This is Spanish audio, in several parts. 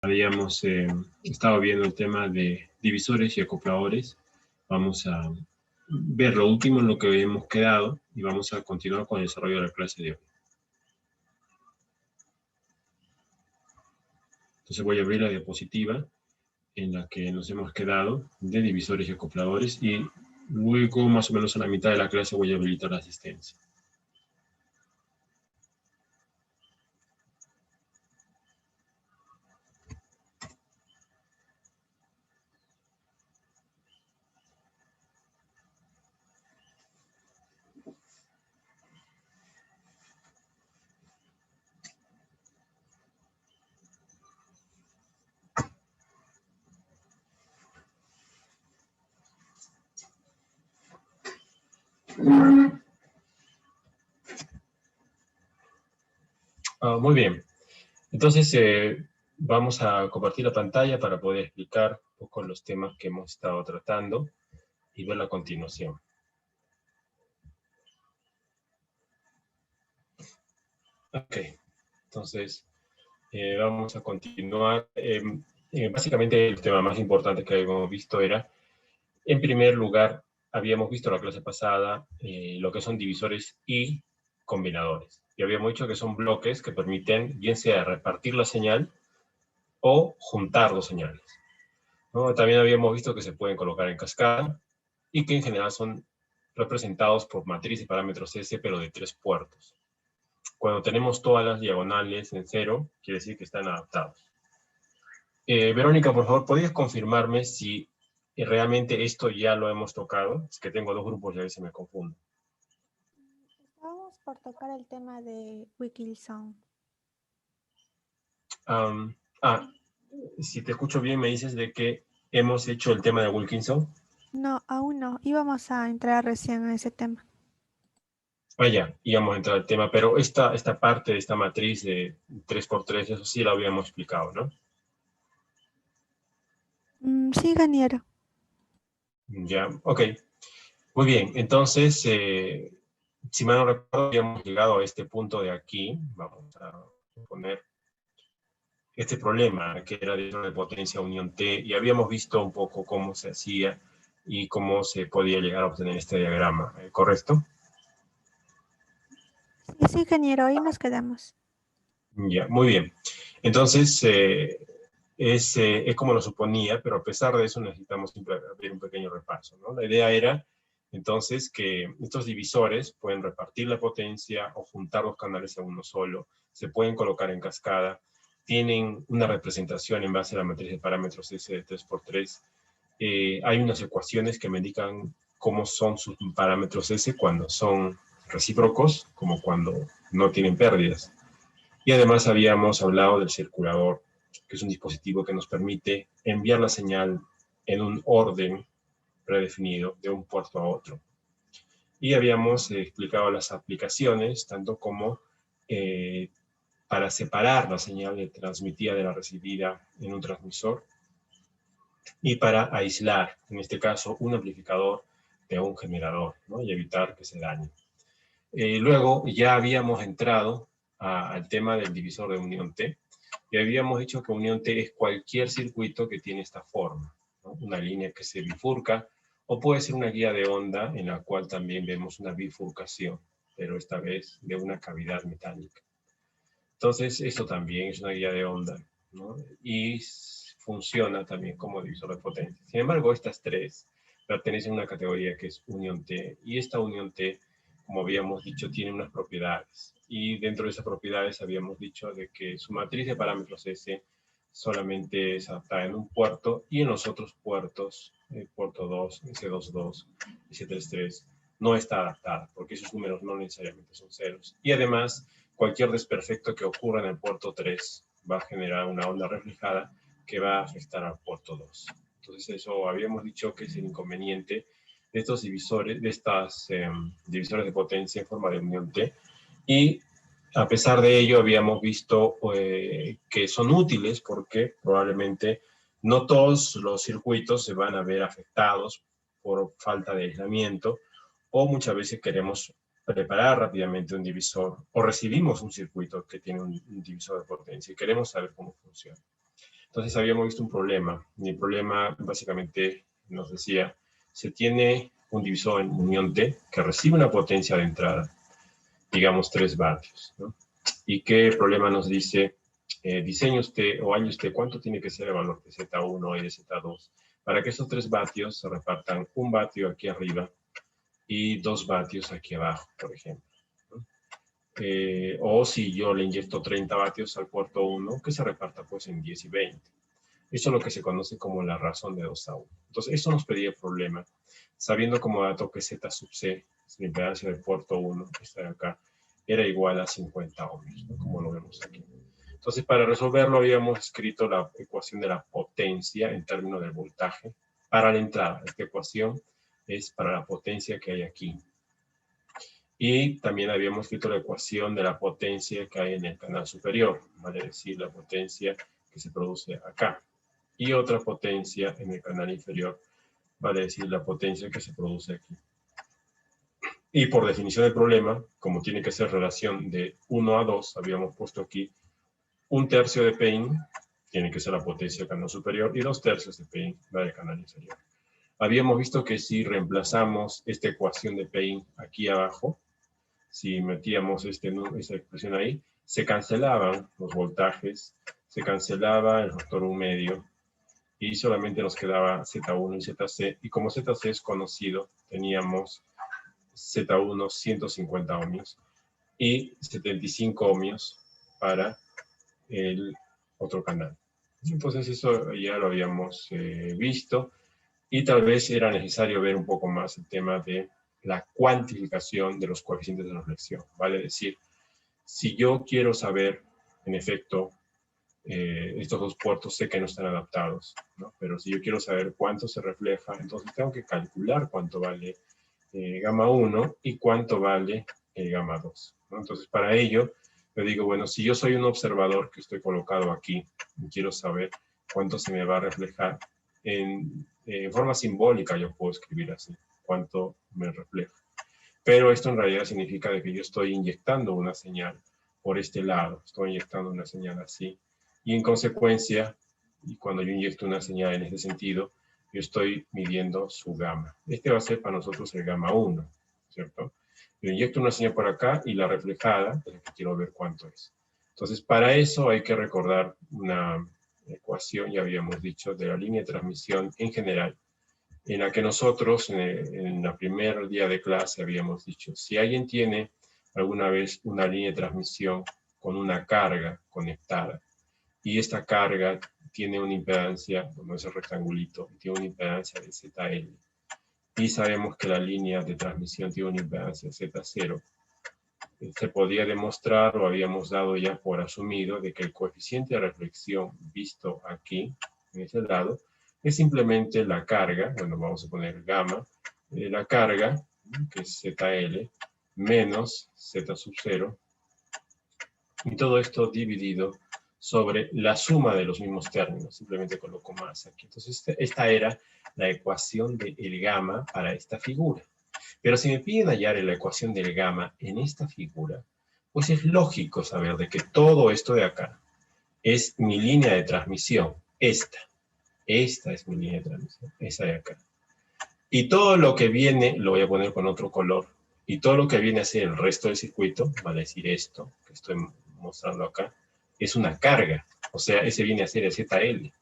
Habíamos estado viendo el tema de divisores y acopladores. Vamos a ver lo último en lo que hemos quedado y vamos a continuar con el desarrollo de la clase de hoy. Entonces voy a abrir la diapositiva en la que nos hemos quedado de divisores y acopladores y luego más o menos a la mitad de la clase voy a habilitar la asistencia. Muy bien. Entonces, vamos a compartir la pantalla para poder explicar un poco los temas que hemos estado tratando y ver a continuación. Ok, entonces vamos a continuar. Básicamente el tema más importante que habíamos visto era, en primer lugar, habíamos visto la clase pasada lo que son divisores y combinadores. Y habíamos dicho que son bloques que permiten bien sea repartir la señal o juntar dos señales, ¿no? También habíamos visto que se pueden colocar en cascada y que en general son representados por matriz de parámetros S, pero de 3 puertos. Cuando tenemos todas las diagonales en 0, quiere decir que están adaptados. Verónica, por favor, ¿podrías confirmarme si realmente esto ya lo hemos tocado? Es que tengo dos grupos y a veces me confundo. Vamos por tocar el tema de Wilkinson. Si te escucho bien, me dices de que hemos hecho el tema de Wilkinson. No, aún no. Íbamos a entrar recién a ese tema. Ya, íbamos a entrar al tema, pero esta parte de esta matriz de 3×3, eso sí lo habíamos explicado, ¿no? Sí, ingeniero. Ya, ok. Muy bien, entonces, si mal no recuerdo, habíamos llegado a este punto de aquí. Vamos a poner este problema, que era de potencia unión T, y habíamos visto un poco cómo se hacía y cómo se podía llegar a obtener este diagrama, ¿correcto? Sí, ingeniero, ahí nos quedamos. Ya, muy bien. Entonces, es como lo suponía, pero a pesar de eso necesitamos siempre ver un pequeño repaso, ¿no? La idea era, entonces, que estos divisores pueden repartir la potencia o juntar los canales a uno solo, se pueden colocar en cascada, tienen una representación en base a la matriz de parámetros S de 3×3. Hay unas ecuaciones que me indican cómo son sus parámetros S cuando son recíprocos, como cuando no tienen pérdidas. Y además habíamos hablado del circulador, que es un dispositivo que nos permite enviar la señal en un orden predefinido de un puerto a otro. Y habíamos explicado las aplicaciones, tanto como para separar la señal de transmitida de la recibida en un transmisor y para aislar, en este caso, un amplificador de un generador, ¿no? Y evitar que se dañe. Luego ya habíamos entrado al tema del divisor de unión T, y habíamos dicho que unión T es cualquier circuito que tiene esta forma, ¿no? Una línea que se bifurca, o puede ser una guía de onda en la cual también vemos una bifurcación, pero esta vez de una cavidad metálica. Entonces, eso también es una guía de onda, ¿no? Y funciona también como divisor de potencia. Sin embargo, estas tres pertenecen a una categoría que es unión T, y esta unión T, como habíamos dicho, tiene unas propiedades. Y dentro de esas propiedades habíamos dicho de que su matriz de parámetros S solamente es adaptada en un puerto, y en los otros puertos, puerto 2, S22, S33, no está adaptada, porque esos números no necesariamente son ceros. Y además, cualquier desperfecto que ocurra en el puerto 3 va a generar una onda reflejada que va a afectar al puerto 2. Entonces eso habíamos dicho que es el inconveniente de estos divisores, de estas divisores de potencia en forma de unión T, y a pesar de ello habíamos visto que son útiles porque probablemente no todos los circuitos se van a ver afectados por falta de aislamiento, o muchas veces queremos preparar rápidamente un divisor, o recibimos un circuito que tiene un divisor de potencia y queremos saber cómo funciona. Entonces habíamos visto un problema, y el problema básicamente nos decía, se tiene un divisor en unión T que recibe una potencia de entrada, digamos 3 vatios, ¿no? Y que el problema nos dice, diseñe usted o halle usted cuánto tiene que ser el valor de Z1 y de Z2 para que esos 3 vatios se repartan 1 vatio aquí arriba y 2 vatios aquí abajo, por ejemplo, ¿no? O si yo le inyecto 30 vatios al puerto 1, que se reparta pues en 10 y 20. Eso es lo que se conoce como la razón de 2 a 1. Entonces, eso nos pedía el problema, sabiendo como dato que Z sub C, la impedancia del puerto 1, que está acá, era igual a 50 ohmios, ¿no? Como lo vemos aquí. Entonces, para resolverlo, habíamos escrito la ecuación de la potencia en términos del voltaje para la entrada. Esta ecuación es para la potencia que hay aquí. Y también habíamos escrito la ecuación de la potencia que hay en el canal superior, vale decir, la potencia que se produce acá. Y otra potencia en el canal inferior, vale decir, la potencia que se produce aquí. Y por definición del problema, como tiene que ser relación de 1 a 2, habíamos puesto aquí 1/3 de Pin, tiene que ser la potencia del canal superior, y 2/3 de Pin, la del canal inferior. Habíamos visto que si reemplazamos esta ecuación de Pin aquí abajo, si metíamos esta expresión ahí, se cancelaban los voltajes, se cancelaba el factor 1 medio, y solamente nos quedaba Z1 y ZC, y como ZC es conocido, teníamos Z1 150 ohmios y 75 ohmios para el otro canal. Entonces eso ya lo habíamos visto, y tal vez era necesario ver un poco más el tema de la cuantificación de los coeficientes de reflexión, vale decir, si yo quiero saber, en efecto, estos dos puertos sé que no están adaptados, ¿no? Pero si yo quiero saber cuánto se refleja, entonces tengo que calcular cuánto vale gamma 1 y cuánto vale gamma 2, ¿no? Entonces, para ello, yo digo, bueno, si yo soy un observador que estoy colocado aquí y quiero saber cuánto se me va a reflejar, en forma simbólica yo puedo escribir así, cuánto me refleja. Pero esto en realidad significa de que yo estoy inyectando una señal por este lado, estoy inyectando una señal así, y en consecuencia, y cuando yo inyecto una señal en este sentido, yo estoy midiendo su gamma. Este va a ser para nosotros el gamma 1, ¿cierto? Yo inyecto una señal por acá y la reflejada es la que quiero ver cuánto es. Entonces, para eso hay que recordar una ecuación, ya habíamos dicho, de la línea de transmisión en general, en la que nosotros en el primer día de clase habíamos dicho, si alguien tiene alguna vez una línea de transmisión con una carga conectada, y esta carga tiene una impedancia, como ese rectangulito, tiene una impedancia de ZL, y sabemos que la línea de transmisión tiene una impedancia Z0, se podía demostrar, o habíamos dado ya por asumido, de que el coeficiente de reflexión visto aquí, en ese lado, es simplemente la carga, bueno, vamos a poner gamma, la carga, que es ZL, menos Z sub 0, y todo esto dividido sobre la suma de los mismos términos, simplemente coloco más aquí. Entonces, esta era la ecuación del gamma para esta figura. Pero si me piden hallar la ecuación del gamma en esta figura, pues es lógico saber de que todo esto de acá es mi línea de transmisión, esta. Esta es mi línea de transmisión, esa de acá. Y todo lo que viene, lo voy a poner con otro color, y todo lo que viene a ser el resto del circuito, vale decir esto que estoy mostrando acá, es una carga. O sea, ese viene a ser el ZL.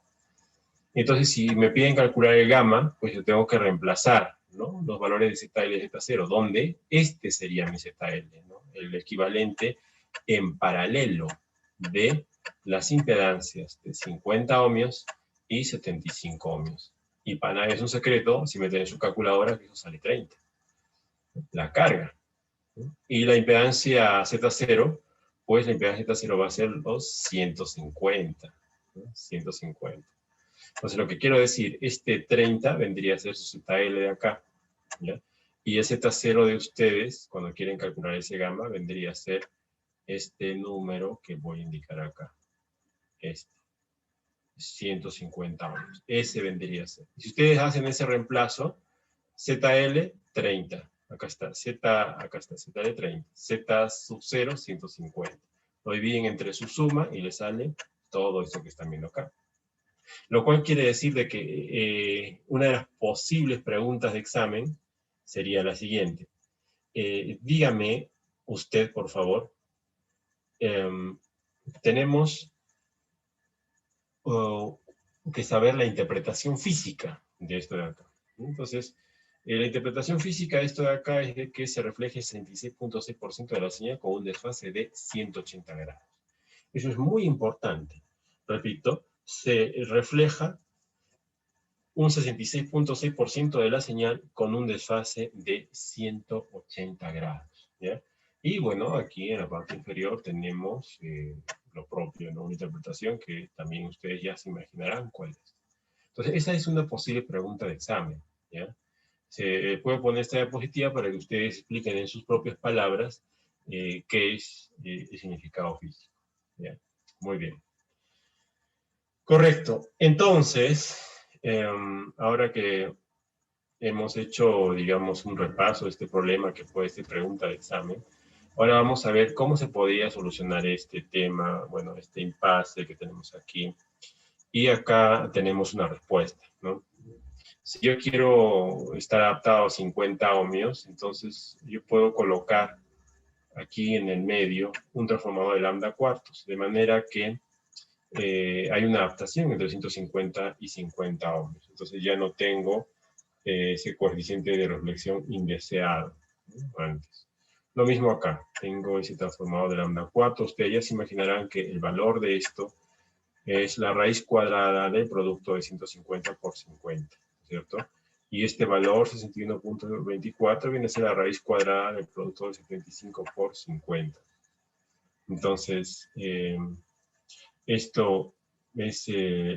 Entonces, si me piden calcular el gamma, pues yo tengo que reemplazar, ¿no?, los valores de ZL y Z0, donde este sería mi ZL, ¿no?, el equivalente en paralelo de las impedancias de 50 ohmios y 75 ohmios. Y para nadie es un secreto, si meten en su calculadora, que eso sale 30. La carga. Y la impedancia Z0, pues la impedancia Z0 va a ser los 150. ¿No? 150. Entonces, lo que quiero decir, este 30 vendría a ser su ZL de acá, ¿ya? Y el Z0 de ustedes, cuando quieren calcular ese gamma, vendría a ser este número que voy a indicar acá. Este. 150 ohmios. Ese vendría a ser. Y si ustedes hacen ese reemplazo, ZL, 30. Acá está. Acá está. ZL, 30. Z sub 0, 150. Lo dividen entre su suma y les sale todo esto que están viendo acá. Lo cual quiere decir de que una de las posibles preguntas de examen sería la siguiente. Dígame usted, por favor, tenemos que saber la interpretación física de esto de acá. Entonces, la interpretación física de esto de acá es de que se refleje 66.6% de la señal con un desfase de 180 grados. Eso es muy importante. Repito, se refleja un 66.6% de la señal con un desfase de 180 grados. ¿Ya? Y bueno, aquí en la parte inferior tenemos lo propio, ¿no? Una interpretación que también ustedes ya se imaginarán cuál es. Entonces, esa es una posible pregunta de examen. ¿Ya? Se puede poner esta diapositiva para que ustedes expliquen en sus propias palabras qué es el significado físico. ¿Ya? Muy bien. Correcto. Entonces, ahora que hemos hecho, digamos, un repaso de este problema que fue esta pregunta de examen, ahora vamos a ver cómo se podría solucionar este tema, bueno, este impasse que tenemos aquí. Y acá tenemos una respuesta, ¿no? Si yo quiero estar adaptado a 50 ohmios, entonces yo puedo colocar aquí en el medio un transformador de lambda cuartos, de manera que hay una adaptación entre 150 y 50 ohmios. Entonces ya no tengo ese coeficiente de reflexión indeseado, ¿no? Antes. Lo mismo acá, tengo ese transformador de lambda 4. Ustedes ya se imaginarán que el valor de esto es la raíz cuadrada del producto de 150 por 50, ¿cierto? Y este valor, 61.24, viene a ser la raíz cuadrada del producto de 75 por 50. Entonces, esto es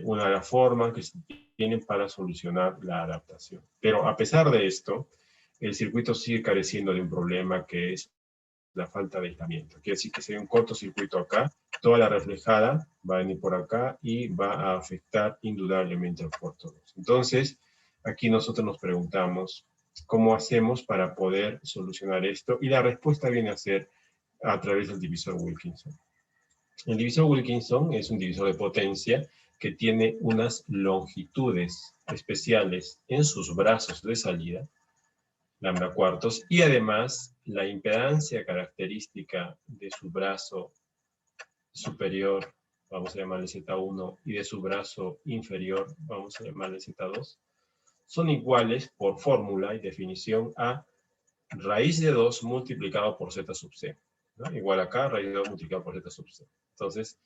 una de las formas que se tienen para solucionar la adaptación. Pero a pesar de esto, el circuito sigue careciendo de un problema que es la falta de aislamiento. Quiere decir que si hay un cortocircuito acá, toda la reflejada va a venir por acá y va a afectar indudablemente al puerto 2. Entonces, aquí nosotros nos preguntamos cómo hacemos para poder solucionar esto, y la respuesta viene a ser a través del divisor Wilkinson. El divisor Wilkinson es un divisor de potencia que tiene unas longitudes especiales en sus brazos de salida, lambda cuartos, y además la impedancia característica de su brazo superior, vamos a llamarle Z1, y de su brazo inferior, vamos a llamarle Z2, son iguales por fórmula y definición a raíz de 2 multiplicado por Z sub C. ¿No? Igual acá, raíz de 2 multiplicado por Z sub C. Entonces,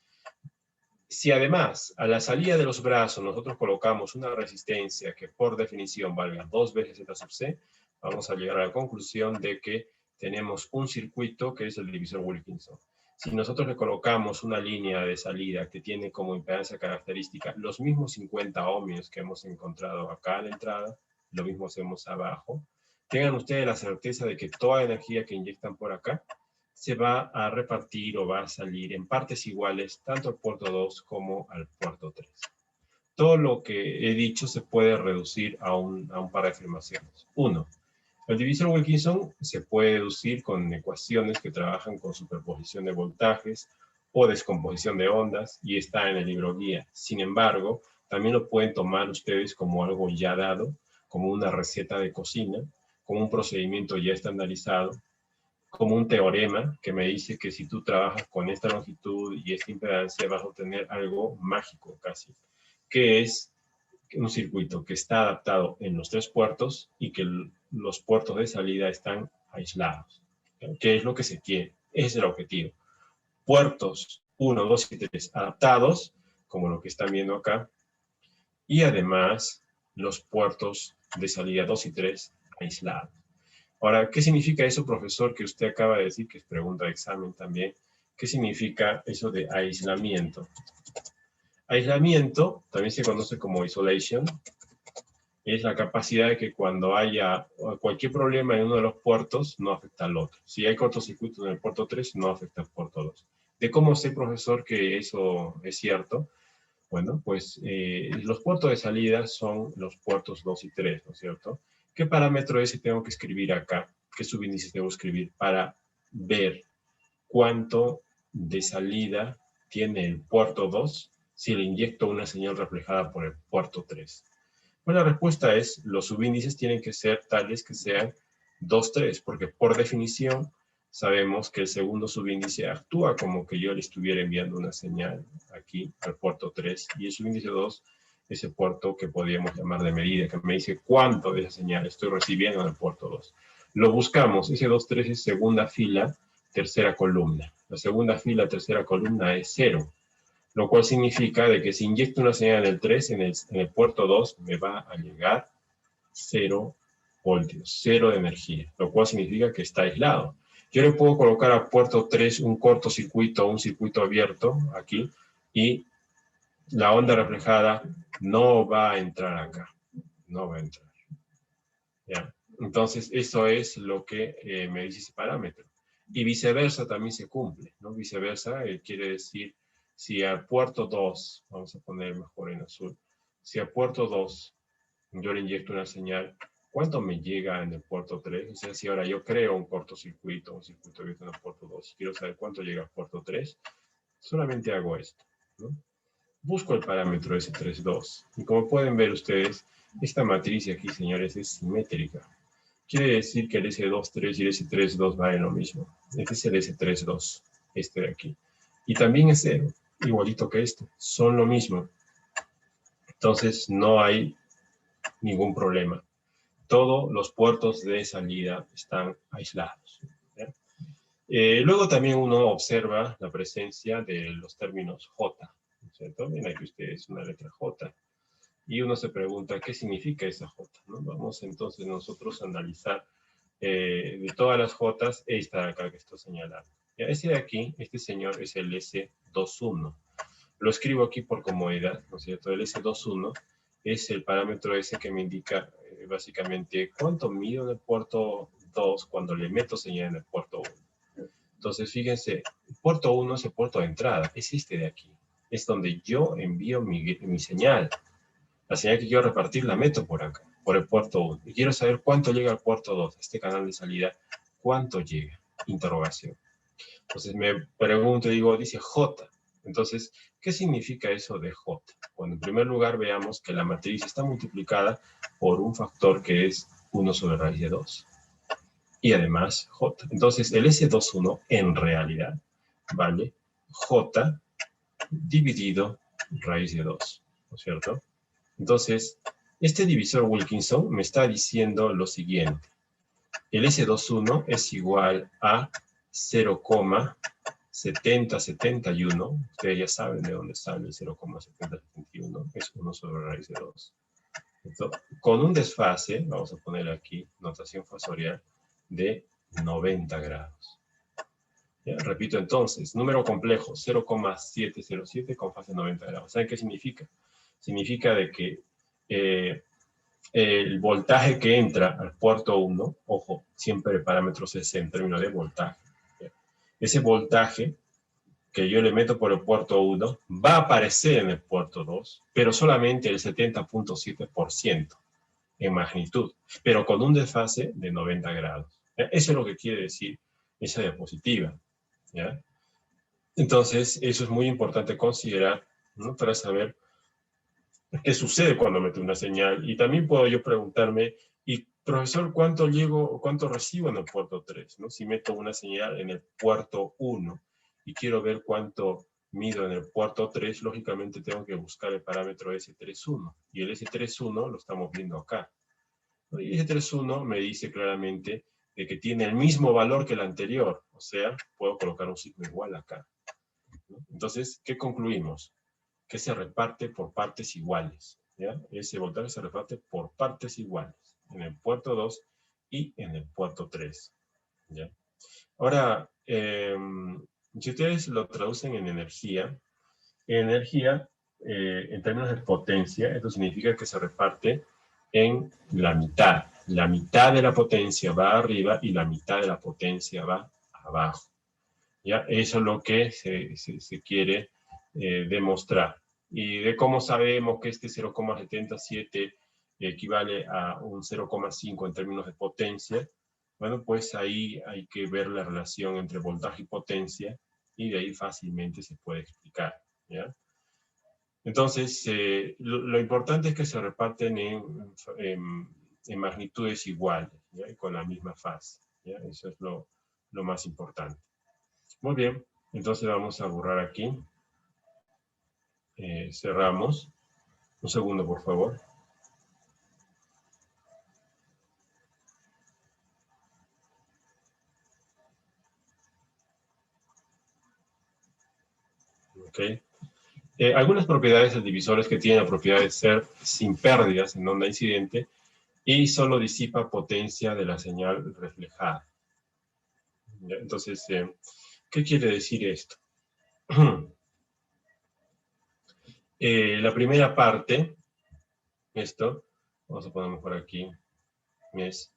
si además a la salida de los brazos nosotros colocamos una resistencia que por definición valga 2 veces Z sub C, vamos a llegar a la conclusión de que tenemos un circuito que es el divisor Wilkinson. Si nosotros le colocamos una línea de salida que tiene como impedancia característica los mismos 50 ohmios que hemos encontrado acá a la entrada, lo mismo hacemos abajo, tengan ustedes la certeza de que toda la energía que inyectan por acá se va a repartir o va a salir en partes iguales tanto al puerto 2 como al puerto 3. Todo lo que he dicho se puede reducir a un par de afirmaciones. 1. El divisor Wilkinson se puede deducir con ecuaciones que trabajan con superposición de voltajes o descomposición de ondas, y está en el libro guía. Sin embargo, también lo pueden tomar ustedes como algo ya dado, como una receta de cocina, como un procedimiento ya estandarizado, como un teorema que me dice que si tú trabajas con esta longitud y esta impedancia vas a obtener algo mágico casi, que es un circuito que está adaptado en los 3 puertos y que los puertos de salida están aislados. ¿Qué es lo que se quiere? Ese es el objetivo. Puertos 1, 2 y 3 adaptados, como lo que están viendo acá, y además los puertos de salida 2 y 3 aislados. Ahora, ¿qué significa eso, profesor, que usted acaba de decir, que es pregunta de examen también? ¿Qué significa eso de aislamiento? Aislamiento, también se conoce como isolation, es la capacidad de que cuando haya cualquier problema en uno de los puertos, no afecta al otro. Si hay cortocircuito en el puerto 3, no afecta al puerto 2. ¿De cómo sé, profesor, que eso es cierto? Bueno, pues los puertos de salida son los puertos 2 y 3, ¿no es cierto? ¿Qué parámetro ese tengo que escribir acá? ¿Qué subíndices debo escribir para ver cuánto de salida tiene el puerto 2 si le inyecto una señal reflejada por el puerto 3? Bueno, la respuesta es, los subíndices tienen que ser tales que sean 2, 3, porque por definición sabemos que el segundo subíndice actúa como que yo le estuviera enviando una señal aquí al puerto 3, y el subíndice 2 es el puerto que podríamos llamar de medida, que me dice cuánto de esa señal estoy recibiendo en el puerto 2. Lo buscamos, ese 2, 3 es segunda fila, tercera columna. La segunda fila, tercera columna es 0, lo cual significa de que si inyecto una señal en el 3, en el puerto 2, me va a llegar 0 voltios, 0 de energía, lo cual significa que está aislado. Yo le puedo colocar a puerto 3 un cortocircuito o un circuito abierto aquí, y la onda reflejada no va a entrar acá, no va a entrar. ¿Ya? Entonces, eso es lo que me dice ese parámetro. Y viceversa también se cumple, ¿no? Viceversa quiere decir, si al puerto 2, vamos a poner mejor en azul, si al puerto 2 yo le inyecto una señal, ¿cuánto me llega en el puerto 3? O sea, si ahora yo creo un cortocircuito, un circuito abierto en el puerto 2, quiero saber cuánto llega al puerto 3, solamente hago esto, ¿no? Busco el parámetro S32. Y como pueden ver ustedes, esta matriz aquí, señores, es simétrica. Quiere decir que el S23 y el S32 valen lo mismo. Este es el S32, este de aquí. Y también es 0, igualito que este. Son lo mismo. Entonces no hay ningún problema. Todos los puertos de salida están aislados. Luego también uno observa la presencia de los términos J, ¿cierto? Ven aquí ustedes una letra J. Y uno se pregunta, ¿qué significa esa J? ¿No? Vamos entonces nosotros a analizar de todas las J, esta de acá que estoy señalando. Ya, ese de aquí, este señor es el S21. Lo escribo aquí por comodidad, ¿no es cierto? El S21 es el parámetro ese que me indica básicamente cuánto mido en el puerto 2 cuando le meto señal en el puerto 1. Entonces, fíjense, el puerto 1 es el puerto de entrada, es este de aquí. Es donde yo envío mi señal. La señal que quiero repartir la meto por acá, por el puerto 1. Y quiero saber cuánto llega al puerto 2, este canal de salida, cuánto llega. Interrogación. Entonces me pregunto y digo, dice J. Entonces, ¿qué significa eso de J? Bueno, en primer lugar veamos que la matriz está multiplicada por un factor que es 1 sobre raíz de 2. Y además J. Entonces el S21 en realidad vale J dividido raíz de 2, ¿no es cierto? Entonces, este divisor Wilkinson me está diciendo lo siguiente. El S21 es igual a 0,7071. Ustedes ya saben de dónde sale el 0,7071. Es 1 sobre raíz de 2. Entonces, con un desfase, vamos a poner aquí notación fasorial, de 90 grados. ¿Ya? Repito entonces, número complejo, 0,707 con fase 90 grados. ¿Saben qué significa? Significa de que el voltaje que entra al puerto 1, ojo, siempre el parámetro es en términos de voltaje. Ese voltaje que yo le meto por el puerto 1 va a aparecer en el puerto 2, pero solamente el 70.7% en magnitud, pero con un desfase de 90 grados. Eso es lo que quiere decir esa diapositiva. ¿Ya? Entonces, eso es muy importante considerar, ¿no? Para saber qué sucede cuando meto una señal. Y también puedo yo preguntarme, y profesor, ¿cuánto recibo en el puerto 3? ¿No? Si meto una señal en el puerto 1 y quiero ver cuánto mido en el puerto 3, lógicamente tengo que buscar el parámetro S31. Y el S31 lo estamos viendo acá. Y S31 me dice claramente de que tiene el mismo valor que el anterior. O sea, puedo colocar un signo igual acá. ¿No? Entonces, ¿qué concluimos? Que se reparte por partes iguales. ¿Ya? Ese voltaje se reparte por partes iguales en el puerto 2 y en el puerto 3. ¿Ya? Ahora, si ustedes lo traducen en energía, en términos de potencia, esto significa que se reparte en la mitad. La mitad de la potencia va arriba y la mitad de la potencia va abajo. ¿Ya? Eso es lo que se quiere demostrar. Y de cómo sabemos que este 0,77 equivale a un 0,5 en términos de potencia, bueno, pues ahí hay que ver la relación entre voltaje y potencia, y de ahí fácilmente se puede explicar. ¿Ya? Entonces, lo importante es que se reparten en magnitudes iguales, ¿ya? Y con la misma fase, ¿ya? Eso es lo más importante. Muy bien, entonces vamos a borrar aquí. Cerramos. Un segundo, por favor. Ok. Algunas propiedades del divisor es que tiene la propiedad de ser sin pérdidas en onda incidente y solo disipa potencia de la señal reflejada. ¿Ya? Entonces, ¿qué quiere decir esto? La primera parte, esto, vamos a ponerlo por aquí, es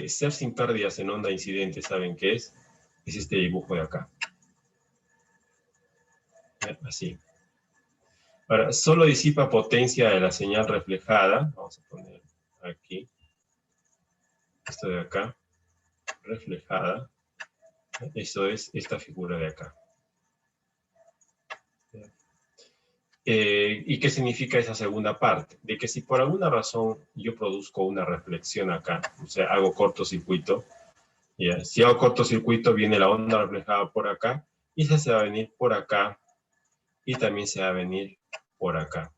ser sin pérdidas en onda incidente. ¿Saben qué es? Es este dibujo de acá. Así. Ahora, solo disipa potencia de la señal reflejada. Vamos a poner aquí. Esto de acá. Reflejada. Esto es esta figura de acá. ¿Y qué significa esa segunda parte? De que si por alguna razón yo produzco una reflexión acá, o sea, hago cortocircuito, ¿ya? Si hago cortocircuito viene la onda reflejada por acá, y esa se va a venir por acá, y también se va a venir por acá.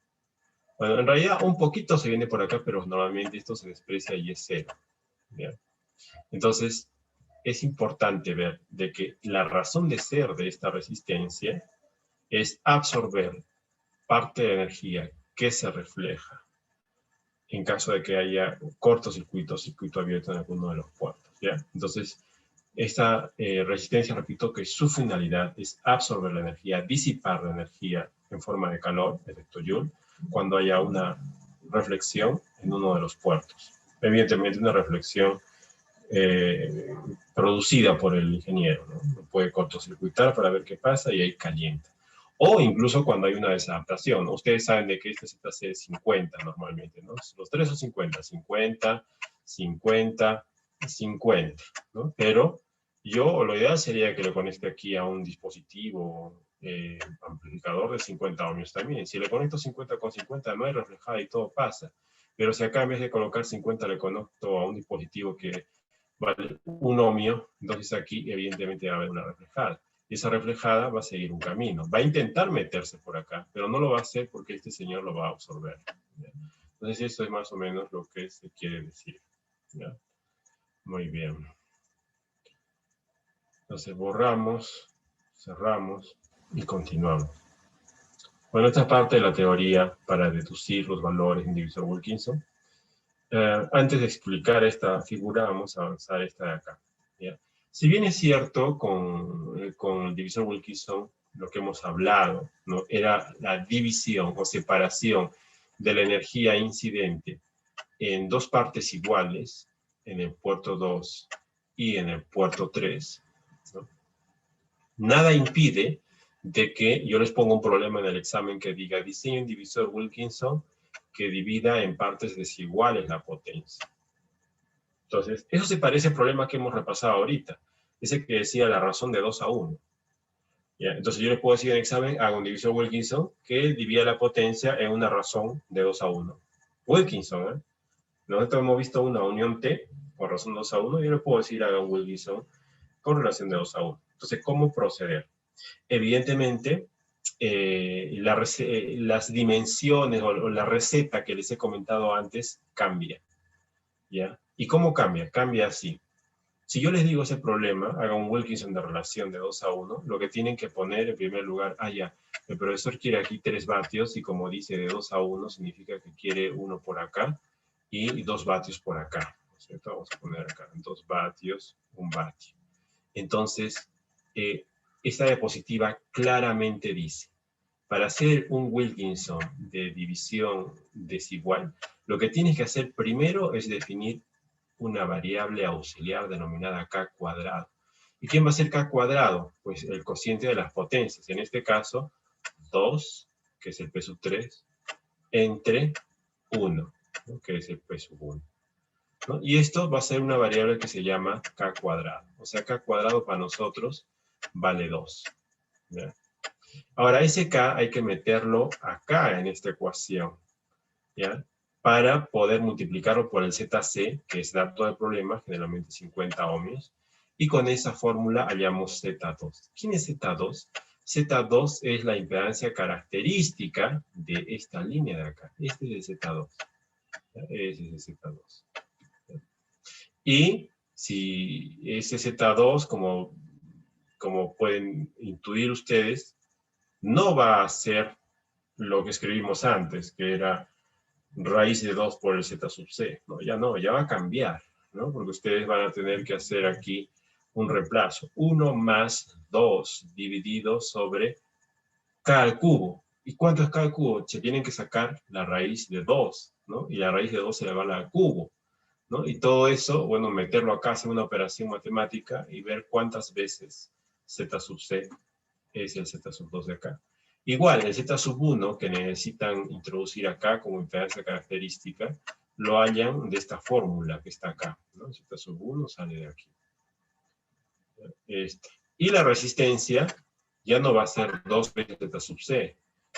Bueno, en realidad un poquito se viene por acá, pero normalmente esto se desprecia y es cero, ¿ya? Entonces, es importante ver de que la razón de ser de esta resistencia es absorber parte de energía que se refleja en caso de que haya cortocircuito o circuito abierto en alguno de los puertos, ¿ya? Entonces, esta resistencia, repito, que su finalidad es absorber la energía, disipar la energía en forma de calor, efecto Joule, cuando haya una reflexión en uno de los puertos. Evidentemente, una reflexión producida por el ingeniero, ¿no? Puede cortocircuitar para ver qué pasa y ahí calienta. O incluso cuando hay una desadaptación. Ustedes saben de que este ZC es 50 normalmente, ¿no? Los tres son 50, 50, 50, 50, ¿no? Pero lo ideal sería que lo conecte aquí a un dispositivo amplificador de 50 ohmios también. Si le conecto 50 con 50 no hay reflejada y todo pasa. Pero si acá en vez de colocar 50 le conecto a un dispositivo que vale 1 ohmio, entonces aquí evidentemente va a haber una reflejada. Y esa reflejada va a seguir un camino. Va a intentar meterse por acá, pero no lo va a hacer porque este señor lo va a absorber. ¿Ya? Entonces esto es más o menos lo que se quiere decir. ¿Ya? Muy bien. Entonces borramos, cerramos y continuamos. Bueno, esta es parte de la teoría para deducir los valores en divisor Wilkinson. Antes de explicar esta figura, vamos a avanzar esta de acá. ¿Ya? Si bien es cierto, con el divisor Wilkinson, lo que hemos hablado, ¿no? Era la división o separación de la energía incidente en dos partes iguales, en el puerto 2 y en el puerto 3, ¿no? Nada impide de que yo les ponga un problema en el examen que diga diseño un divisor Wilkinson que divida en partes desiguales la potencia. Entonces, eso se parece al problema que hemos repasado ahorita. Ese que decía la razón de 2 a 1. ¿Ya? Entonces, yo les puedo decir en el examen, hago un divisor Wilkinson que divide la potencia en una razón de 2 a 1. Wilkinson, ¿eh? Nosotros hemos visto una unión T con razón de 2 a 1. Yo les puedo decir, haga un Wilkinson con relación de 2 a 1. Entonces, ¿cómo proceder? Evidentemente, las dimensiones o la receta que les he comentado antes cambia. ¿Ya? ¿Y cómo cambia? Cambia así. Si yo les digo ese problema, haga un Wilkinson de relación de 2 a 1, lo que tienen que poner en primer lugar, ya, el profesor quiere aquí 3 vatios y como dice de 2 a 1 significa que quiere 1 por acá y 2 vatios por acá. ¿Cierto? Vamos a poner acá 2 vatios, 1 vatio. Entonces, esta diapositiva claramente dice, para hacer un Wilkinson de división desigual, lo que tienes que hacer primero es definir una variable auxiliar denominada K cuadrado. ¿Y quién va a ser K cuadrado? Pues el cociente de las potencias. En este caso, 2, que es el P sub 3, entre 1, ¿no? Que es el P sub 1. ¿No? Y esto va a ser una variable que se llama K cuadrado. O sea, K cuadrado para nosotros vale 2. ¿Ya? Ahora, ese K hay que meterlo acá en esta ecuación, ¿ya? Para poder multiplicarlo por el ZC, que es dato del problema, generalmente 50 ohmios, y con esa fórmula hallamos Z2. ¿Quién es Z2? Z2 es la impedancia característica de esta línea de acá. Este es el Z2. ¿Ya? Ese es el Z2. ¿Ya? Y si ese Z2, como pueden intuir ustedes, no va a ser lo que escribimos antes, que era raíz de 2 por el Z sub C. No, ya va a cambiar, ¿no? Porque ustedes van a tener que hacer aquí un reemplazo. 1 más 2 dividido sobre K al cubo. ¿Y cuánto es K al cubo? Se tienen que sacar la raíz de 2, ¿no? Y la raíz de 2 se le va al cubo, ¿no? Y todo eso, bueno, meterlo acá, hacer una operación matemática y ver cuántas veces Z sub C es el Z sub 2 de acá. Igual, el Z sub 1 que necesitan introducir acá como impedancia característica, lo hallan de esta fórmula que está acá, ¿no? Z sub 1 sale de aquí. Y la resistencia ya no va a ser 2 veces Z sub C,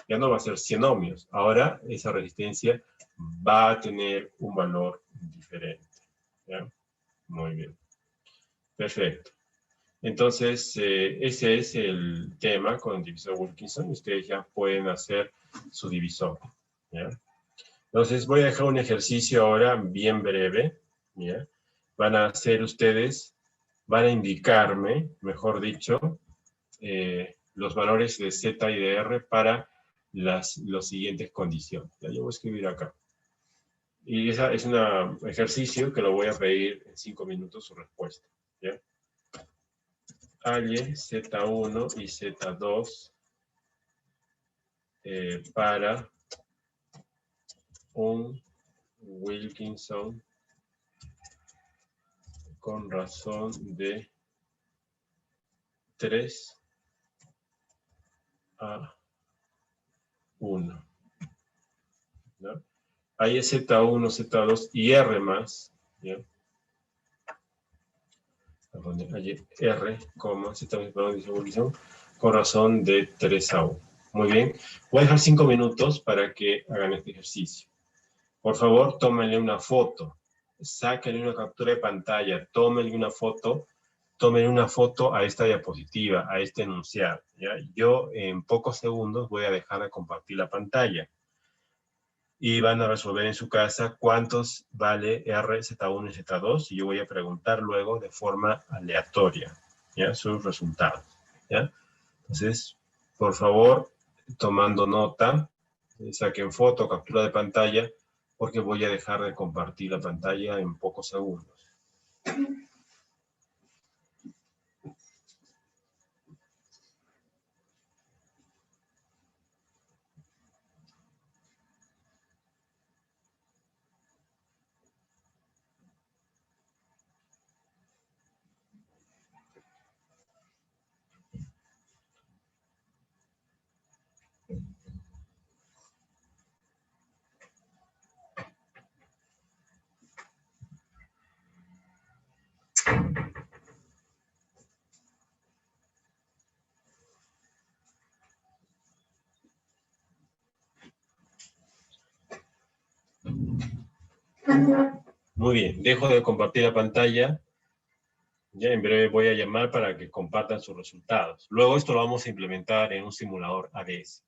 ya no va a ser 100 ohmios. Ahora esa resistencia va a tener un valor diferente. ¿Ya? Muy bien. Perfecto. Entonces, ese es el tema con el divisor Wilkinson. Ustedes ya pueden hacer su divisor. ¿Ya? Entonces, voy a dejar un ejercicio ahora bien breve. ¿Ya? Van a hacer ustedes, van a indicarme, mejor dicho, los valores de Z y de R para las siguientes condiciones. ¿Ya? Yo voy a escribir acá. Y ese es un ejercicio que lo voy a pedir en 5 minutos su respuesta. ¿Ya? Halle Z1 y Z2 para un Wilkinson con razón de 3 a 1. ¿No? Ahí es Z1, Z2 y R más. ¿Ya? Hay R, Z1 con razón de 3 a 1. Muy bien. Voy a dejar 5 minutos para que hagan este ejercicio. Por favor, tómenle una foto. Sáquenle una captura de pantalla. Tómenle una foto a esta diapositiva, a este enunciado. ¿Ya? Yo en pocos segundos voy a dejar de compartir la pantalla. Y van a resolver en su casa cuántos vale R, Z1 y Z2. Y yo voy a preguntar luego de forma aleatoria, ¿ya? Sus resultados. ¿Ya? Entonces, por favor, tomando nota, saquen foto, captura de pantalla, porque voy a dejar de compartir la pantalla en pocos segundos. Muy bien, dejo de compartir la pantalla. Ya en breve voy a llamar para que compartan sus resultados. Luego esto lo vamos a implementar en un simulador ADS.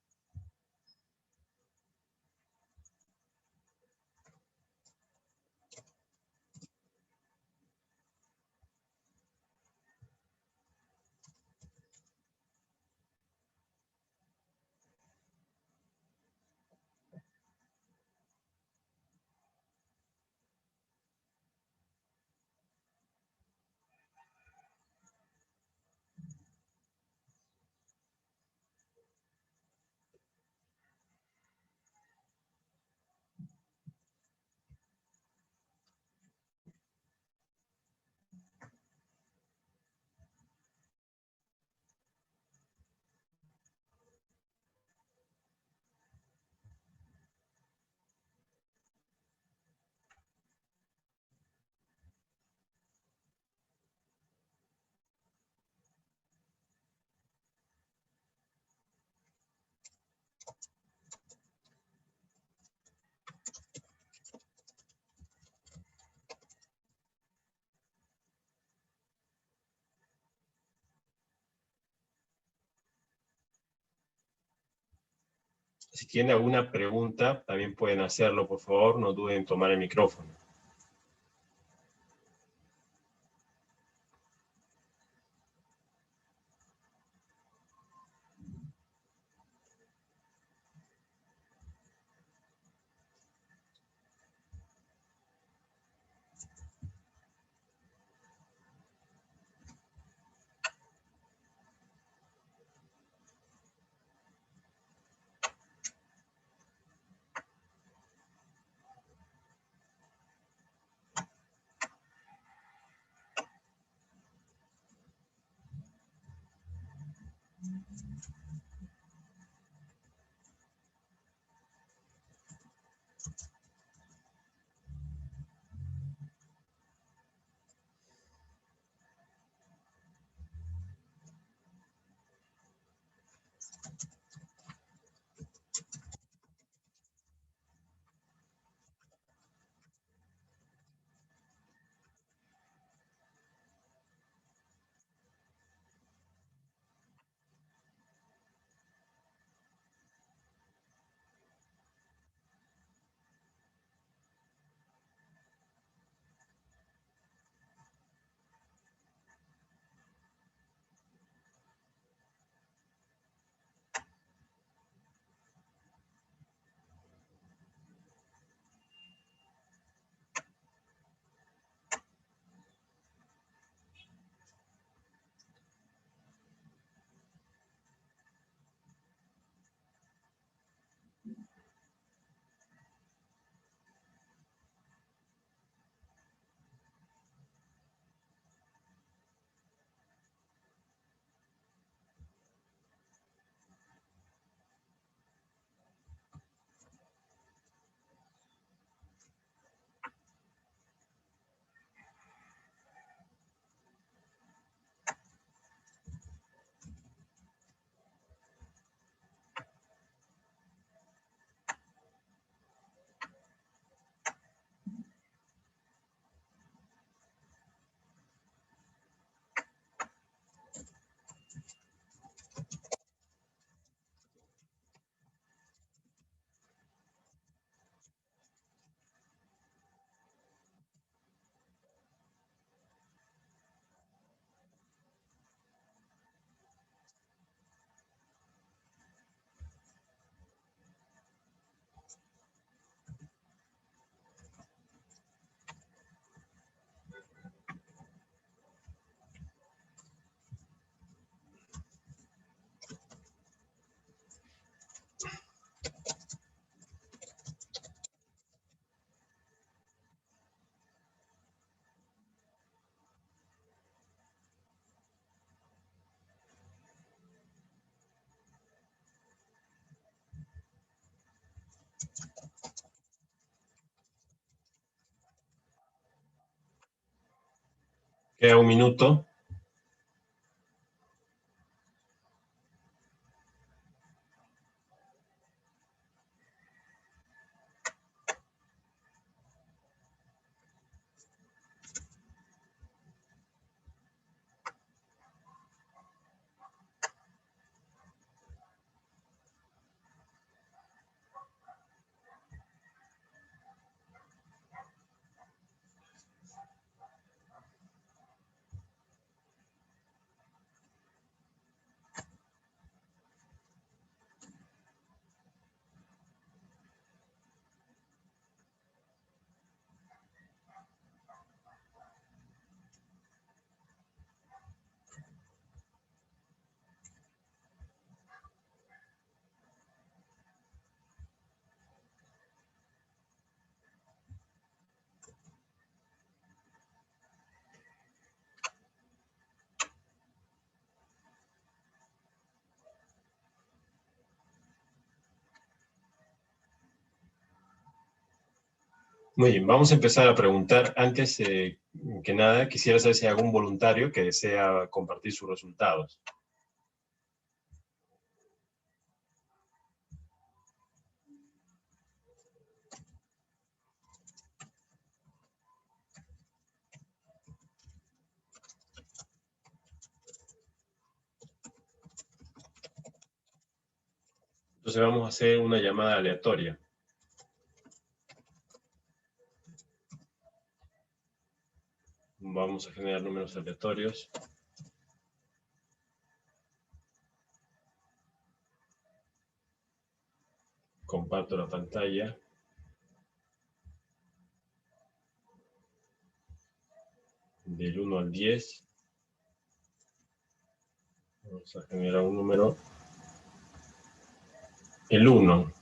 Si tienen alguna pregunta, también pueden hacerlo, por favor, no duden en tomar el micrófono. Queda un minuto. Muy bien, vamos a empezar a preguntar. Antes que nada, quisiera saber si hay algún voluntario que desea compartir sus resultados. Entonces vamos a hacer una llamada aleatoria. Vamos a generar números aleatorios. Comparto la pantalla. Del 1 al 10. Vamos a generar un número. El 1.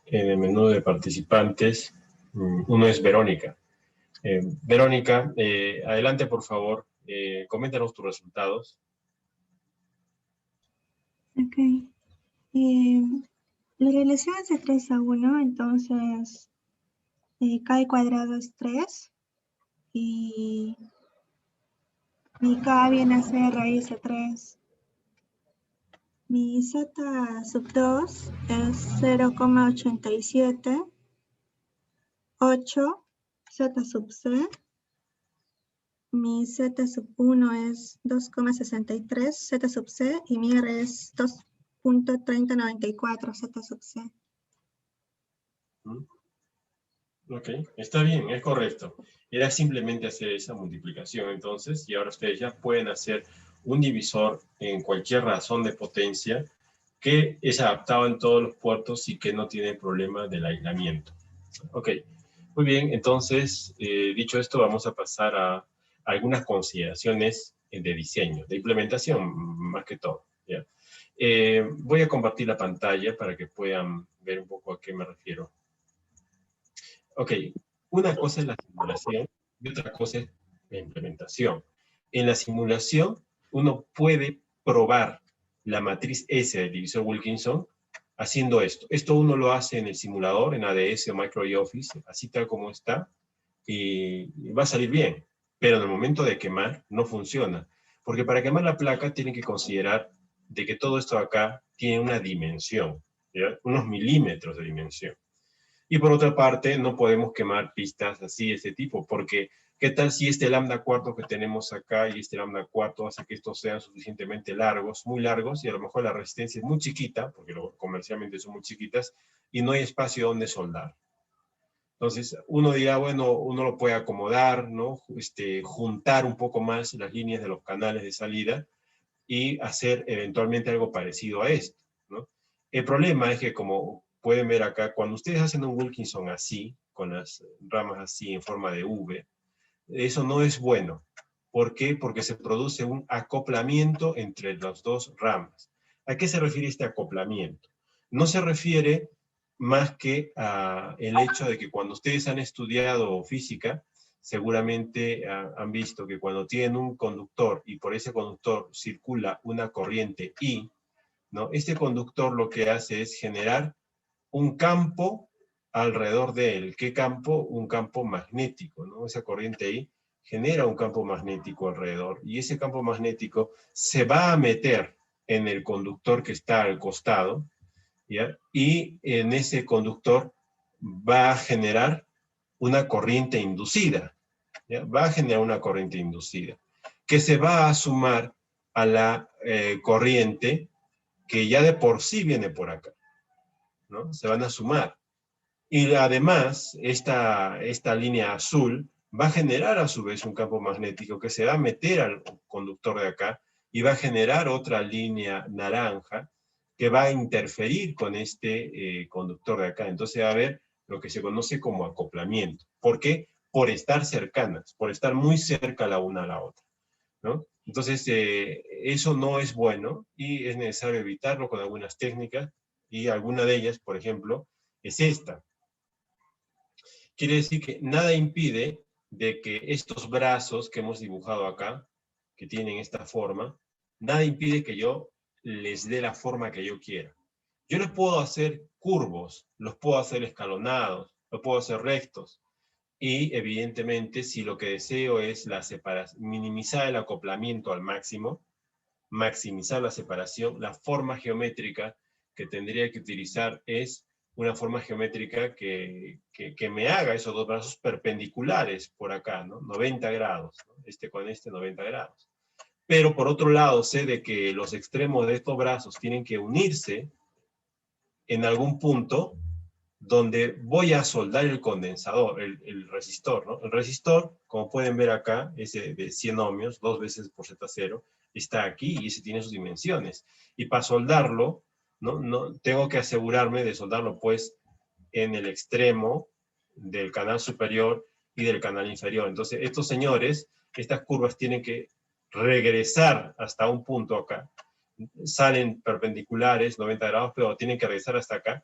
En el menú de participantes, uno es Verónica. Verónica, adelante por favor, coméntanos tus resultados. Ok. La relación es de 3 a 1, entonces k al cuadrado es 3 y mi k viene a ser raíz de 3. Mi z sub 2 es 0,87, 8, z sub c. Mi z sub 1 es 2,63, z sub c, y mi r es 2,3094, z sub c. Ok, está bien, es correcto. Era simplemente hacer esa multiplicación entonces, y ahora ustedes ya pueden hacer un divisor en cualquier razón de potencia que es adaptado en todos los puertos y que no tiene problema del aislamiento. Ok, muy bien, entonces, dicho esto, vamos a pasar a algunas consideraciones de diseño, de implementación, más que todo. ¿Ya? Voy a compartir la pantalla para que puedan ver un poco a qué me refiero. Ok, una cosa es la simulación y otra cosa es la implementación. En la simulación, uno puede probar la matriz S del divisor Wilkinson haciendo esto. Esto uno lo hace en el simulador, en ADS o Micro Office, así tal como está, y va a salir bien. Pero en el momento de quemar, no funciona. Porque para quemar la placa tienen que considerar de que todo esto acá tiene una dimensión, ¿ya? Unos milímetros de dimensión. Y por otra parte, no podemos quemar pistas así, de este tipo, porque ¿qué tal si este lambda cuarto que tenemos acá y este lambda cuarto hace que estos sean suficientemente largos, muy largos, y a lo mejor la resistencia es muy chiquita, porque comercialmente son muy chiquitas, y no hay espacio donde soldar? Entonces, uno dirá, bueno, uno lo puede acomodar, ¿no? Juntar un poco más las líneas de los canales de salida y hacer eventualmente algo parecido a esto, ¿no? El problema es que, como pueden ver acá, cuando ustedes hacen un Wilkinson así, con las ramas así en forma de V, eso no es bueno. ¿Por qué? Porque se produce un acoplamiento entre las dos ramas. ¿A qué se refiere este acoplamiento? No se refiere más que a el hecho de que cuando ustedes han estudiado física, seguramente han visto que cuando tienen un conductor y por ese conductor circula una corriente I, ¿no? Este conductor lo que hace es generar un campo alrededor de él. ¿Qué campo? Un campo magnético, ¿no? Esa corriente I genera un campo magnético alrededor y ese campo magnético se va a meter en el conductor que está al costado, ¿ya? Y en ese conductor va a generar una corriente inducida, ¿ya? Va a generar una corriente inducida, que se va a sumar a la corriente que ya de por sí viene por acá, ¿no? Se van a sumar. Y además, esta línea azul va a generar a su vez un campo magnético que se va a meter al conductor de acá y va a generar otra línea naranja que va a interferir con este conductor de acá. Entonces va a haber lo que se conoce como acoplamiento. ¿Por qué? Por estar cercanas, por estar muy cerca la una a la otra, ¿no? Entonces, eso no es bueno y es necesario evitarlo con algunas técnicas, y alguna de ellas, por ejemplo, es esta. Quiere decir que nada impide de que estos brazos que hemos dibujado acá, que tienen esta forma, nada impide que yo les dé la forma que yo quiera. Yo les puedo hacer curvos, los puedo hacer escalonados, los puedo hacer rectos. Y evidentemente, si lo que deseo es la separación, minimizar el acoplamiento al máximo, maximizar la separación, la forma geométrica que tendría que utilizar es una forma geométrica que me haga esos dos brazos perpendiculares por acá, ¿no? 90 grados, ¿no? Este con este 90 grados. pero por otro lado sé de que los extremos de estos brazos tienen que unirse en algún punto donde voy a soldar el condensador, el resistor, ¿no? El resistor, como pueden ver acá, ese de 100 ohmios, 2 veces por Z0, está aquí y ese tiene sus dimensiones. Y para soldarlo, ¿no? Tengo que asegurarme de soldarlo, pues, en el extremo del canal superior y del canal inferior. Entonces, estos señores, estas curvas tienen que regresar hasta un punto acá. Salen perpendiculares, 90 grados, pero tienen que regresar hasta acá,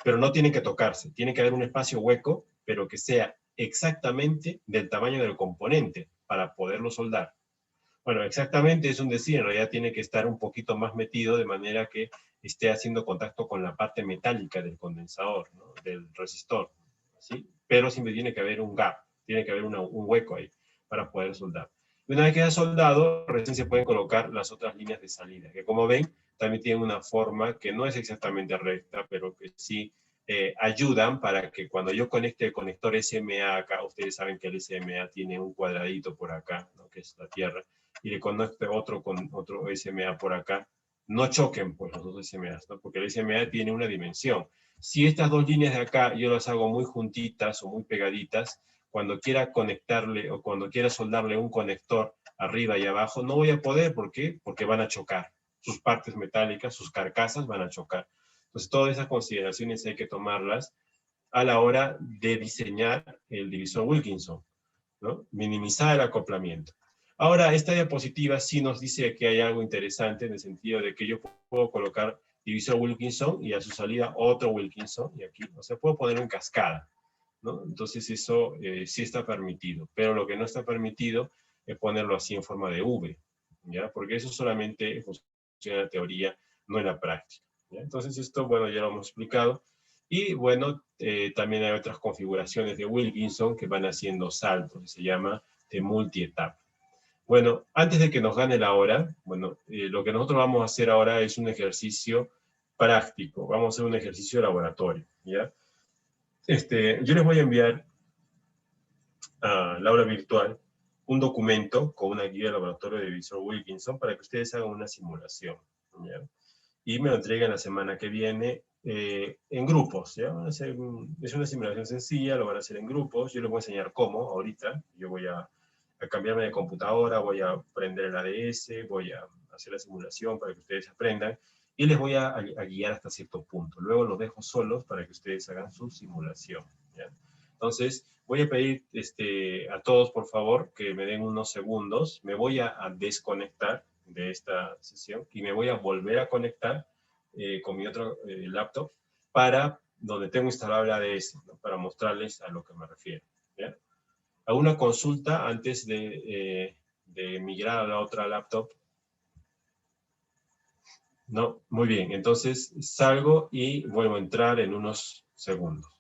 pero no tienen que tocarse. Tiene que haber un espacio hueco, pero que sea exactamente del tamaño del componente para poderlo soldar. Bueno, exactamente es un decir, en realidad tiene que estar un poquito más metido de manera que esté haciendo contacto con la parte metálica del condensador, ¿no? Del resistor, ¿sí? Pero siempre tiene que haber un gap, tiene que haber un hueco ahí para poder soldar. Y una vez que haya soldado, recién se pueden colocar las otras líneas de salida, que como ven, también tienen una forma que no es exactamente recta, pero que sí ayudan para que cuando yo conecte el conector SMA acá, ustedes saben que el SMA tiene un cuadradito por acá, ¿no? Que es la tierra, y le conecte otro con otro SMA por acá, no choquen pues los dos SMAs, ¿no? Porque el SMA tiene una dimensión. Si estas dos líneas de acá yo las hago muy juntitas o muy pegaditas, cuando quiera conectarle o cuando quiera soldarle un conector arriba y abajo, no voy a poder. ¿Por qué? Porque van a chocar. Sus partes metálicas, sus carcasas van a chocar. Entonces, todas esas consideraciones hay que tomarlas a la hora de diseñar el divisor Wilkinson, ¿no? Minimizar el acoplamiento. Ahora, esta diapositiva sí nos dice que hay algo interesante en el sentido de que yo puedo colocar divisor Wilkinson y a su salida otro Wilkinson, y aquí, o sea, puedo ponerlo en cascada, ¿no? Entonces eso sí está permitido, pero lo que no está permitido es ponerlo así en forma de V, ¿ya? Porque eso solamente funciona en la teoría, no en la práctica, ¿ya? Entonces esto, bueno, ya lo hemos explicado. Y bueno, también hay otras configuraciones de Wilkinson que van haciendo saltos, que se llama de multi-etapa. Bueno, antes de que nos gane la hora, bueno, lo que nosotros vamos a hacer ahora es un ejercicio práctico, vamos a hacer un ejercicio de laboratorio, ¿ya? Yo les voy a enviar a la aula virtual un documento con una guía de laboratorio de divisor Wilkinson para que ustedes hagan una simulación, ¿ya? Y me lo entreguen la semana que viene en grupos, ¿ya? Es una simulación sencilla, lo van a hacer en grupos, yo les voy a enseñar cómo ahorita, yo voy a cambiarme de computadora, voy a prender el ADS, voy a hacer la simulación para que ustedes aprendan, y les voy a guiar hasta cierto punto. Luego los dejo solos para que ustedes hagan su simulación, ¿ya? Entonces, voy a pedir a todos, por favor, que me den unos segundos. Me voy a desconectar de esta sesión y me voy a volver a conectar con mi otro laptop para donde tengo instalado el ADS, ¿no? Para mostrarles a lo que me refiero, ¿ya? Hago una consulta antes de migrar a la otra laptop. No, muy bien. Entonces salgo y vuelvo a entrar en unos segundos.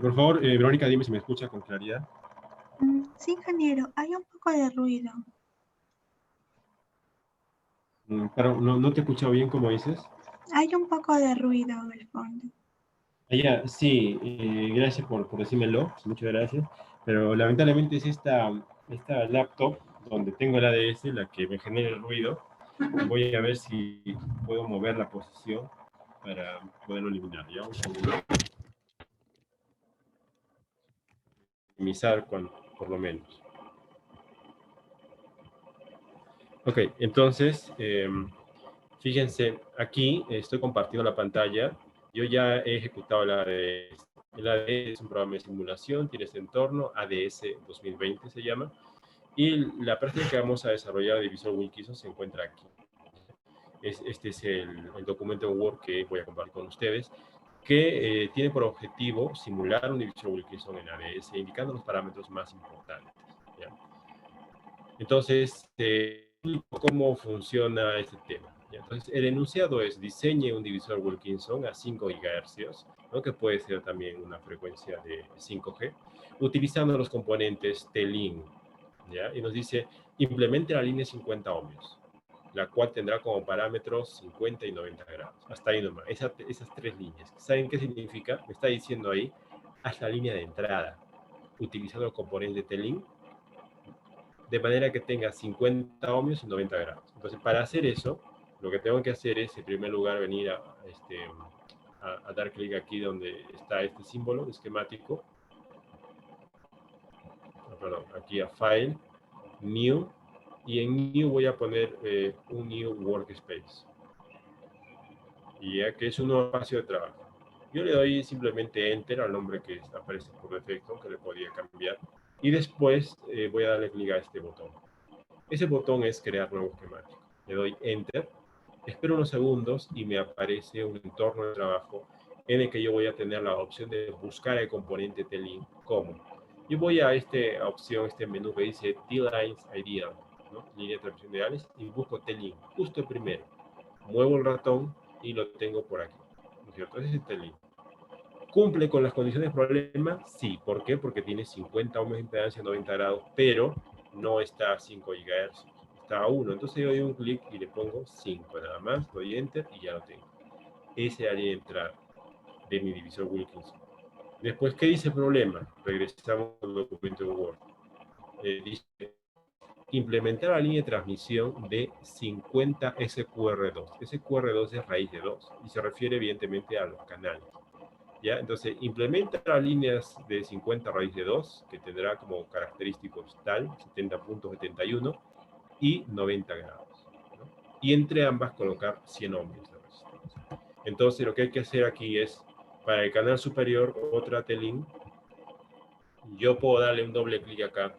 Por favor, Verónica, dime si me escucha con claridad. Sí, ingeniero, hay un poco de ruido. Pero no te he escuchado bien, como dices. Hay un poco de ruido al fondo. Sí, gracias por decírmelo, muchas gracias. Pero lamentablemente es esta laptop donde tengo el ADS la que me genera el ruido. Voy a ver si puedo mover la posición para poderlo eliminar. Ya, un segundo. Minimizar por lo menos. Ok, entonces, fíjense, aquí estoy compartiendo la pantalla. Yo ya he ejecutado el ADS. El ADS es un programa de simulación, tiene este entorno, ADS 2020 se llama. Y la práctica que vamos a desarrollar de Visual Wilkinson se encuentra aquí. Este es el documento en Word que voy a compartir con ustedes, que tiene por objetivo simular un Visual Wilkinson en ADS, indicando los parámetros más importantes. ¿Ya? Entonces, ¿cómo funciona este tema? ¿Ya? Entonces, el enunciado es: diseñe un divisor Wilkinson a 5 GHz, ¿no? Que puede ser también una frecuencia de 5G, utilizando los componentes T-Link. ¿Ya? Y nos dice: implemente la línea 50 ohmios, la cual tendrá como parámetros 50 y 90 grados. Hasta ahí nomás, esas tres líneas. ¿Saben qué significa? Me está diciendo ahí: haz la línea de entrada, utilizando el componente T-Link, de manera que tenga 50 ohmios y 90 grados. Entonces, para hacer eso, lo que tengo que hacer es, en primer lugar, venir a dar clic aquí donde está este símbolo esquemático. Perdón, aquí a File, New, y en New voy a poner un New Workspace, y ya que es un nuevo espacio de trabajo. Yo le doy simplemente Enter al nombre que aparece por defecto, que le podía cambiar, y después voy a darle clic a este botón. Ese botón es crear nuevo esquemático. Le doy Enter, espero unos segundos y me aparece un entorno de trabajo en el que yo voy a tener la opción de buscar el componente T-Link. ¿Cómo? Yo voy a esta opción, este menú que dice T-Lines Ideal, ¿no? Línea de transmisión ideales, y busco T-Link, justo el primero. Muevo el ratón y lo tengo por aquí, ¿no es cierto? Ese es el T-Link. ¿Cumple con las condiciones de problema? Sí. ¿Por qué? Porque tiene 50 ohmios de impedancia, 90 grados, pero no está a 5 GHz, está a 1. Entonces yo doy un clic y le pongo 5 nada más, doy Enter y ya lo tengo. Ese área de entrada de mi divisor Wilkinson. Después, ¿qué dice el problema? Regresamos al documento de Word. Dice: implementar la línea de transmisión de 50 SQR2. SQR2 es raíz de 2 y se refiere evidentemente a los canales. ¿Ya? Entonces, implementa las líneas de 50 raíz de 2, que tendrá como característicos tal, 70.71 y 90 grados, ¿no? Y entre ambas colocar 100 ohmios de resistencia. Entonces, lo que hay que hacer aquí es, para el canal superior, otra T-Link, yo puedo darle un doble clic acá,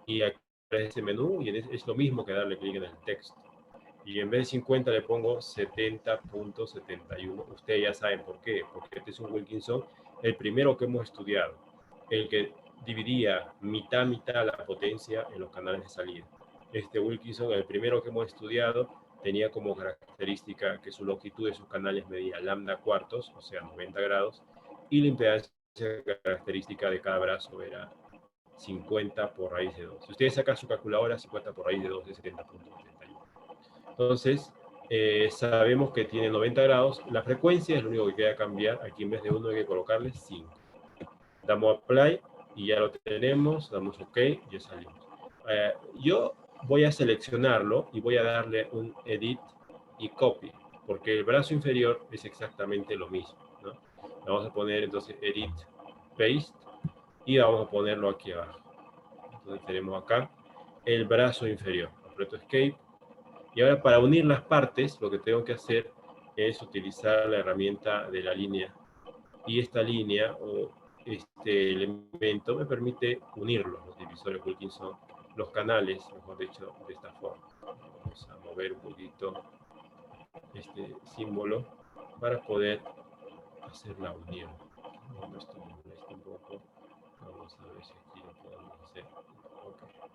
y aquí aparece ese menú, y es lo mismo que darle clic en el texto. Y en vez de 50 le pongo 70.71. Ustedes ya saben por qué, porque este es un Wilkinson, el primero que hemos estudiado, el que dividía mitad a mitad la potencia en los canales de salida. Este Wilkinson, el primero que hemos estudiado, tenía como característica que su longitud de sus canales medía lambda cuartos, o sea 90 grados, y la impedancia característica de cada brazo era 50 por raíz de 2. Si ustedes sacan su calculadora, 50 por raíz de 2 es 70.71. Entonces, sabemos que tiene 90 grados. La frecuencia es lo único que queda cambiar. Aquí en vez de 1 hay que colocarle 5. Damos Apply y ya lo tenemos. Damos OK y ya salimos. Yo voy a seleccionarlo y voy a darle un Edit y Copy, porque el brazo inferior es exactamente lo mismo, ¿no? Vamos a poner entonces Edit, Paste, y vamos a ponerlo aquí abajo. Entonces tenemos acá el brazo inferior. Aprieto Escape. Y ahora, para unir las partes, lo que tengo que hacer es utilizar la herramienta de la línea. Y esta línea o este elemento me permite unirlos, los divisores Wilkinson, los canales, mejor dicho, de esta forma. Vamos a mover un poquito este símbolo para poder hacer la unión. Esto me molesta un poco. Vamos a ver si aquí lo podemos hacer. Okay.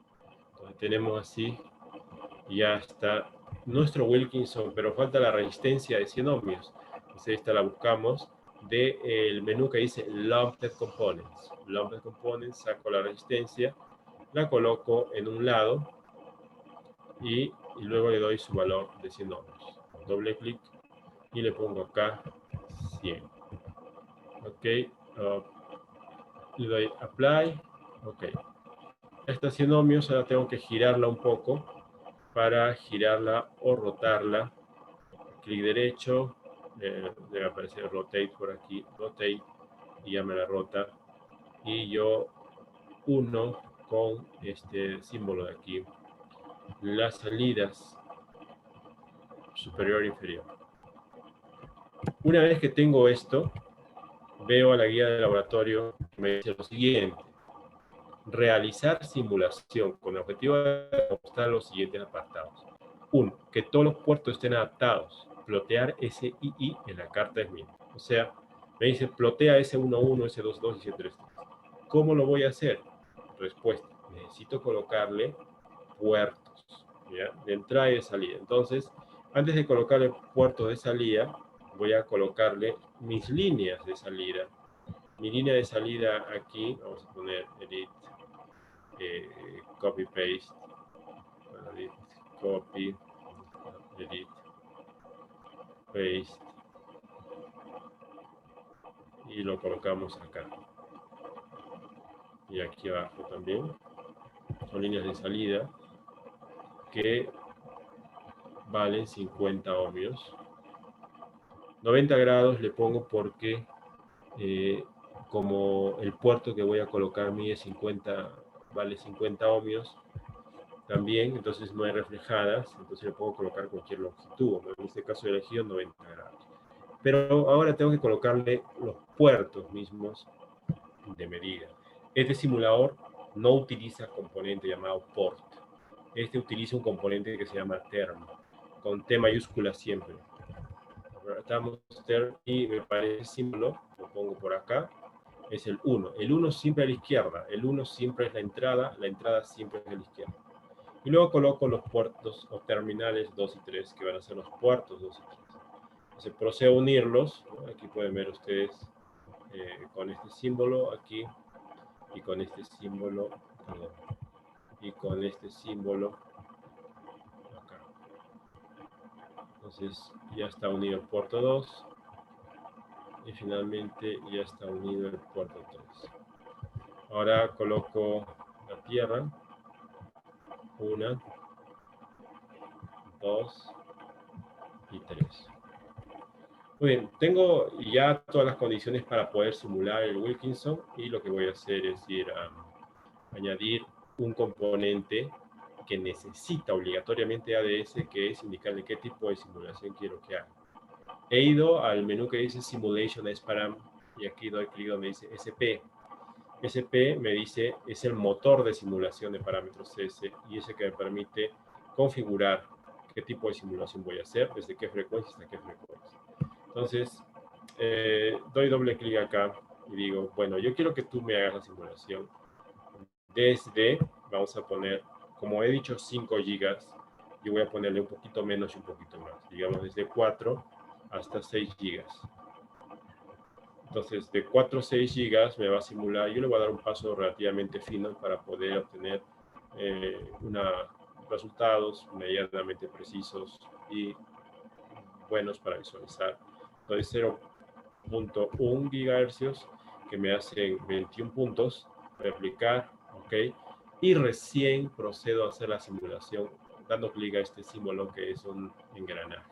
Entonces tenemos así, ya está nuestro Wilkinson, pero falta la resistencia de 100 ohmios. Entonces esta la buscamos del menú que dice Lumped Components. Lumped Components, saco la resistencia, la coloco en un lado y luego le doy su valor de 100 ohms. Doble clic y le pongo acá 100. Ok, le doy Apply. Ok. Esta 100 ohmios ahora tengo que girarla un poco para girarla o rotarla. Clic derecho, debe aparecer Rotate por aquí, Rotate, y ya me la rota. Y yo uno con este símbolo de aquí las salidas superior e inferior. Una vez que tengo esto, veo a la guía de laboratorio que me dice lo siguiente: realizar simulación con el objetivo de mostrar los siguientes apartados. 1. Que todos los puertos estén adaptados. Plotear SII en la carta es mía. O sea, me dice plotea S11, S22 y S33. ¿Cómo lo voy a hacer? Respuesta: necesito colocarle puertos, ¿ya? De entrada y de salida. Entonces, antes de colocarle puertos de salida, voy a colocarle mis líneas de salida. Mi línea de salida aquí, vamos a poner edit, copy paste, edit, copy, edit, paste, y lo colocamos acá. Y aquí abajo también. Son líneas de salida que valen 50 ohmios. 90 grados le pongo porque como el puerto que voy a colocar mide 50, vale 50 ohmios también, entonces no hay reflejadas, entonces le puedo colocar cualquier longitud. En este caso he elegido 90 grados. Pero ahora tengo que colocarle los puertos mismos de medida. Este simulador no utiliza componente llamado port. Este utiliza un componente que se llama term, con T mayúscula siempre. Estamos term y me parece símbolo, lo pongo por acá, es el 1. El 1 siempre a la izquierda, el 1 siempre es la entrada siempre es a la izquierda. Y luego coloco los puertos o terminales 2 y 3, que van a ser los puertos 2 y 3. Entonces procedo a unirlos, ¿no? Aquí pueden ver ustedes con este símbolo aquí, y con este símbolo, perdón, y con este símbolo acá. Entonces ya está unido el puerto 2, y finalmente ya está unido el puerto 3. Ahora coloco la tierra, 1, 2 y 3. Muy bien, tengo ya todas las condiciones para poder simular el Wilkinson, y lo que voy a hacer es ir a añadir un componente que necesita obligatoriamente ADS, que es indicarle qué tipo de simulación quiero que haga. He ido al menú que dice Simulation SParam, y aquí doy clic donde dice SP. SP me dice, es el motor de simulación de parámetros CS, y ese que me permite configurar qué tipo de simulación voy a hacer, desde qué frecuencia hasta qué frecuencia. Entonces, doy doble clic acá y digo, bueno, yo quiero que tú me hagas la simulación desde, vamos a poner, como he dicho, 5 gigas, yo voy a ponerle un poquito menos y un poquito más, digamos desde 4 hasta 6 gigas. Entonces, de 4 a 6 gigas me va a simular, yo le voy a dar un paso relativamente fino para poder obtener resultados medianamente precisos y buenos para visualizar. Entonces, 0.1 gigahercios, que me hacen 21 puntos, replicar, ok, y recién procedo a hacer la simulación dando clic a este símbolo que es un engranaje.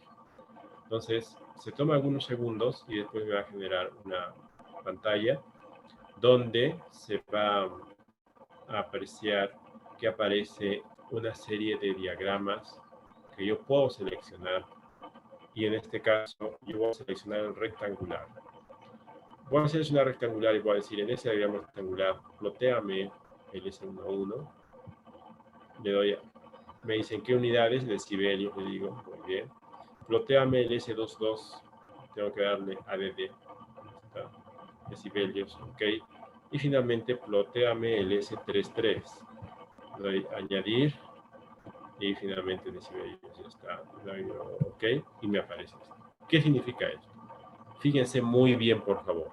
Entonces, se toma algunos segundos y después me va a generar una pantalla donde se va a apreciar que aparece una serie de diagramas que yo puedo seleccionar, y en este caso yo voy a seleccionar el rectangular. Voy a seleccionar rectangular y voy a decir, en ese diagrama rectangular, plotéame el S11. Le doy, me dicen qué unidades, decibelios, le digo, muy bien. Plotéame el S22, tengo que darle ADD, decibelios, ok. Y finalmente plotéame el S33, le doy añadir, y finalmente decibelios, ya está, le doy ok, y me aparece esto. ¿Qué significa esto? Fíjense muy bien, por favor.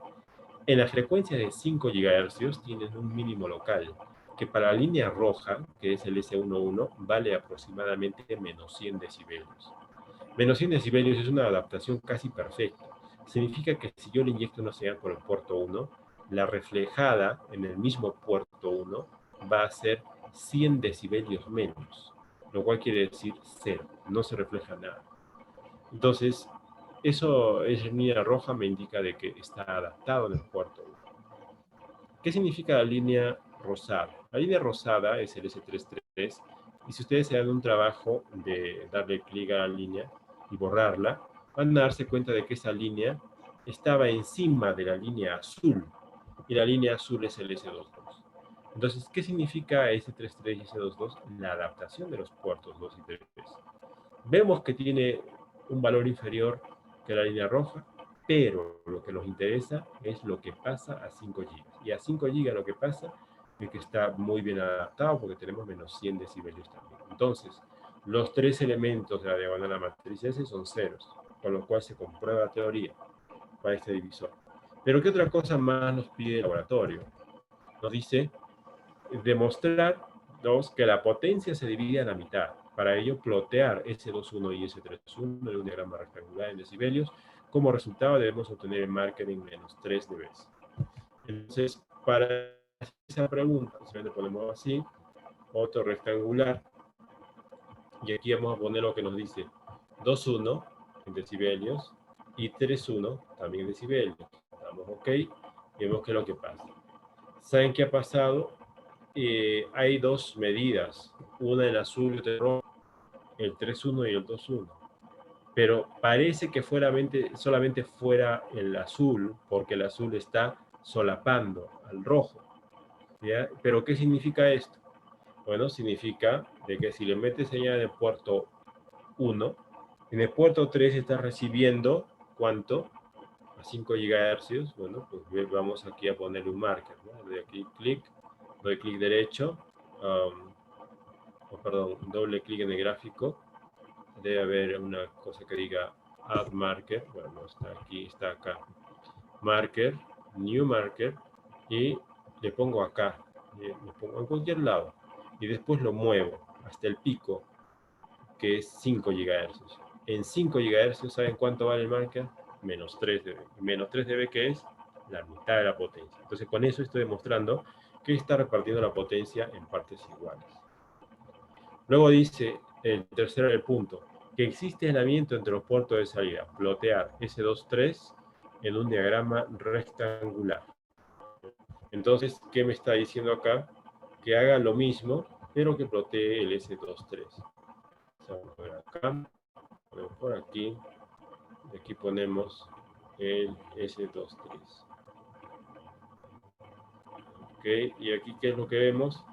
En la frecuencia de 5 GHz tienen un mínimo local, que para la línea roja, que es el S11, vale aproximadamente menos 100 decibelios. Menos 100 decibelios es una adaptación casi perfecta. Significa que si yo le inyecto una señal por el puerto 1, la reflejada en el mismo puerto 1 va a ser 100 decibelios menos, lo cual quiere decir cero, no se refleja nada. Entonces, eso, esa línea roja me indica de que está adaptado en el puerto 1. ¿Qué significa la línea rosada? La línea rosada es el S33, y si ustedes se dan un trabajo de darle clic a la línea y borrarla, van a darse cuenta de que esa línea estaba encima de la línea azul, y la línea azul es el S22. Entonces, ¿qué significa S33 y S22? La adaptación de los puertos 2 y 3. Vemos que tiene un valor inferior que la línea roja, pero lo que nos interesa es lo que pasa a 5 GB. Y a 5 GB lo que pasa es que está muy bien adaptado porque tenemos menos 100 decibelios también. Entonces, los tres elementos de la diagonal a la matriz S son ceros, con lo cual se comprueba la teoría para este divisor. Pero ¿qué otra cosa más nos pide el laboratorio? Nos dice demostrar que la potencia se divide a la mitad. Para ello, plotear S21 y S31 en un diagrama rectangular en decibelios. Como resultado, debemos obtener el marker en menos 3 dB. Entonces, para esa pregunta, le ponemos así, otro rectangular, y aquí vamos a poner lo que nos dice 2.1 en decibelios y 3.1 también en decibelios. Damos OK y vemos qué es lo que pasa. ¿Saben qué ha pasado? Hay dos medidas, una en azul y otra en rojo, el 3.1 y el 2.1. Pero parece que solamente fuera el azul, porque el azul está solapando al rojo. ¿Ya? Pero ¿qué significa esto? Bueno, significa de que si le metes señal en el puerto 1, en el puerto 3 está recibiendo, ¿cuánto? A 5 GHz. Bueno, pues vamos aquí a ponerle un marker, ¿no? Le doy aquí clic, doy clic derecho, doble clic en el gráfico. Debe haber una cosa que diga Add Marker. Bueno, está aquí, está acá. Marker, New Marker, y le pongo acá. Le pongo en cualquier lado. Y después lo muevo hasta el pico, que es 5 GHz. En 5 GHz, ¿saben cuánto vale el marker? Menos 3 dB. Menos 3 dB, que es la mitad de la potencia. Entonces, con eso estoy demostrando que está repartiendo la potencia en partes iguales. Luego dice el tercer punto, que existe aislamiento entre los puertos de salida. Plotear S23 en un diagrama rectangular. Entonces, ¿qué me está diciendo acá? Que haga lo mismo, pero que plotee el S23. Vamos a ver acá, ponemos por aquí, y aquí ponemos el S23. Ok, y aquí, ¿qué es lo que vemos?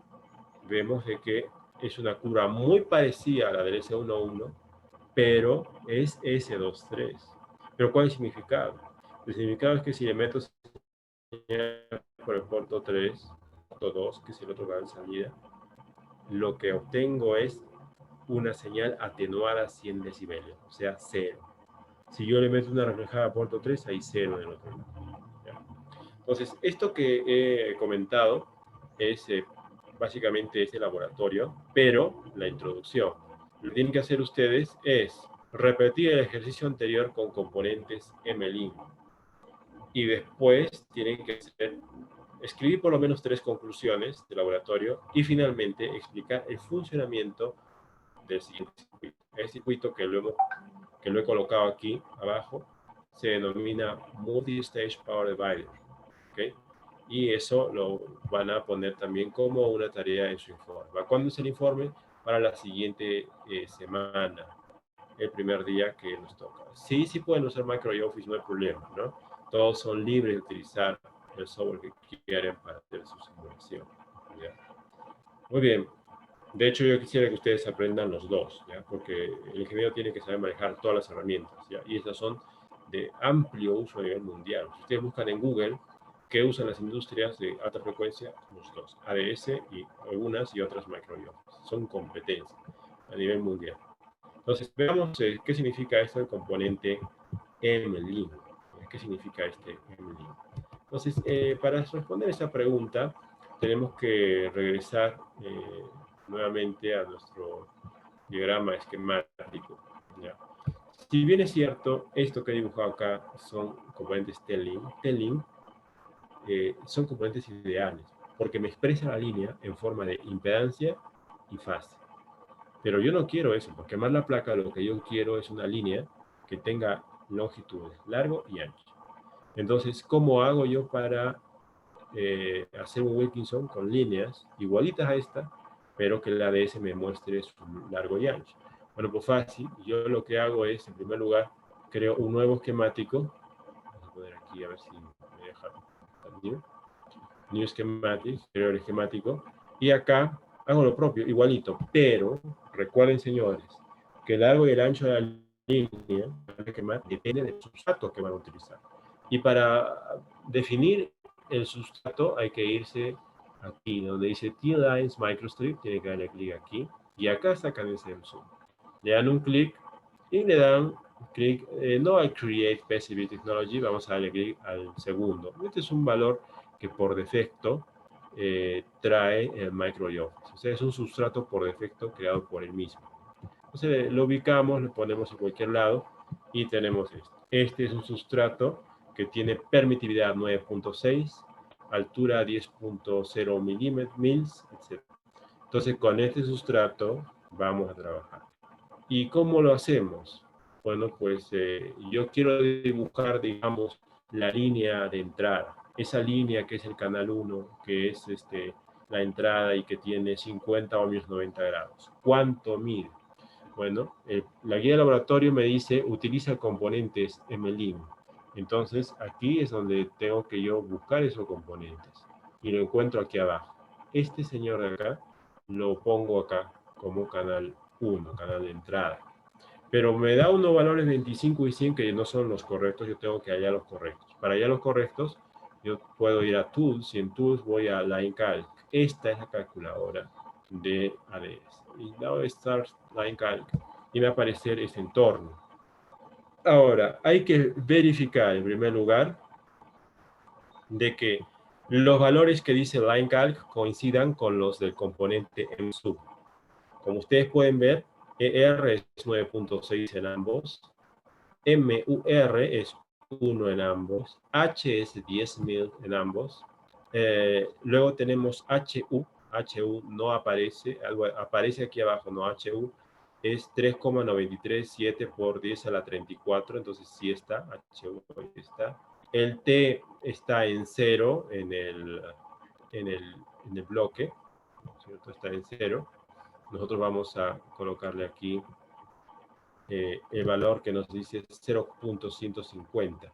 Vemos de que es una curva muy parecida a la del S11, pero es S23. ¿Pero cuál es el significado? El significado es que si le meto señal por el puerto 3, puerto 2, que es el otro canal de salida, lo que obtengo es una señal atenuada a 100 decibelios, o sea, 0. Si yo le meto una reflejada a puerto 3, hay 0 en el otro lado. ¿Ya? Entonces, esto que he comentado es básicamente este laboratorio, pero la introducción. Lo que tienen que hacer ustedes es repetir el ejercicio anterior con componentes MLIN. Y después tienen que escribir por lo menos 3 conclusiones de laboratorio y finalmente explicar el funcionamiento del siguiente circuito. El circuito que lo he colocado aquí abajo se denomina Multi-Stage Power Divider. ¿Okay? Y eso lo van a poner también como una tarea en su informe. ¿Cuándo es el informe? Para la siguiente semana, el primer día que nos toca. Sí, sí pueden usar MicroOffice, no hay problema, ¿no? Todos son libres de utilizar el software que quieren para hacer su simulación. ¿Ya? Muy bien. De hecho, yo quisiera que ustedes aprendan los dos, ¿ya? Porque el ingeniero tiene que saber manejar todas las herramientas, ¿ya? Y estas son de amplio uso a nivel mundial. Si ustedes buscan en Google qué usan las industrias de alta frecuencia, los dos, ADS y algunas y otras MicroOffice. Son competencias a nivel mundial. Entonces, veamos qué significa esto del componente MLIN. qué significa este MLIN. Entonces, para responder esa pregunta, tenemos que regresar nuevamente a nuestro diagrama esquemático, ¿ya? Si bien es cierto, esto que he dibujado acá son componentes Telling, son componentes ideales, porque me expresa la línea en forma de impedancia y fase. Pero yo no quiero eso, porque más la placa lo que yo quiero es una línea que tenga longitudes, largo y ancho. Entonces, ¿cómo hago yo para hacer un Wilkinson con líneas igualitas a esta, pero que el ADS me muestre su largo y ancho? Bueno, pues fácil. Yo lo que hago es, en primer lugar, creo un nuevo esquemático. Vamos a poner aquí a ver si me deja. New schematic, creo el esquemático. Y acá hago lo propio, igualito. Pero recuerden, señores, que el largo y el ancho de la línea depende del sustrato que van a utilizar. Y para definir el sustrato hay que irse aquí, donde dice T-Lines Microstrip, tiene que darle clic aquí, y acá sacan ese zoom. Le dan un clic y le dan clic, no al Create PCB Technology, vamos a darle clic al segundo. Este es un valor que por defecto trae el MicroOffice. O sea, es un sustrato por defecto creado por él mismo. Entonces lo ubicamos, lo ponemos en cualquier lado y tenemos esto. Este es un sustrato que tiene permitividad 9.6, altura 10.0 milímetros, etc. Entonces con este sustrato vamos a trabajar. ¿Y cómo lo hacemos? Bueno, pues yo quiero dibujar, digamos, la línea de entrada. Esa línea que es el canal 1, que es la entrada y que tiene 50 ohmios 90 grados. ¿Cuánto mide? Bueno, la guía de laboratorio me dice, utiliza componentes MLIN. Entonces, aquí es donde tengo que yo buscar esos componentes. Y lo encuentro aquí abajo. Este señor de acá, lo pongo acá como canal 1, canal de entrada. Pero me da unos valores 25 y 100 que no son los correctos, yo tengo que hallar los correctos. Para hallar los correctos, yo puedo ir a Tools, y en Tools voy a Line Calc. Esta es la calculadora de ADS. Y voy a Start Line Calc y me va a aparecer este entorno. Ahora, hay que verificar en primer lugar de que los valores que dice Line Calc coincidan con los del componente MSUB. Como ustedes pueden ver, ER es 9.6 en ambos, MUR es 1 en ambos, H es 10.000 en ambos, luego tenemos HU no aparece, aparece aquí abajo, no, HU es 3,937 por 10 a la 34, entonces sí está, HU está. El T está en 0 en el bloque, ¿cierto? Está en 0. Nosotros vamos a colocarle aquí el valor que nos dice 0.150.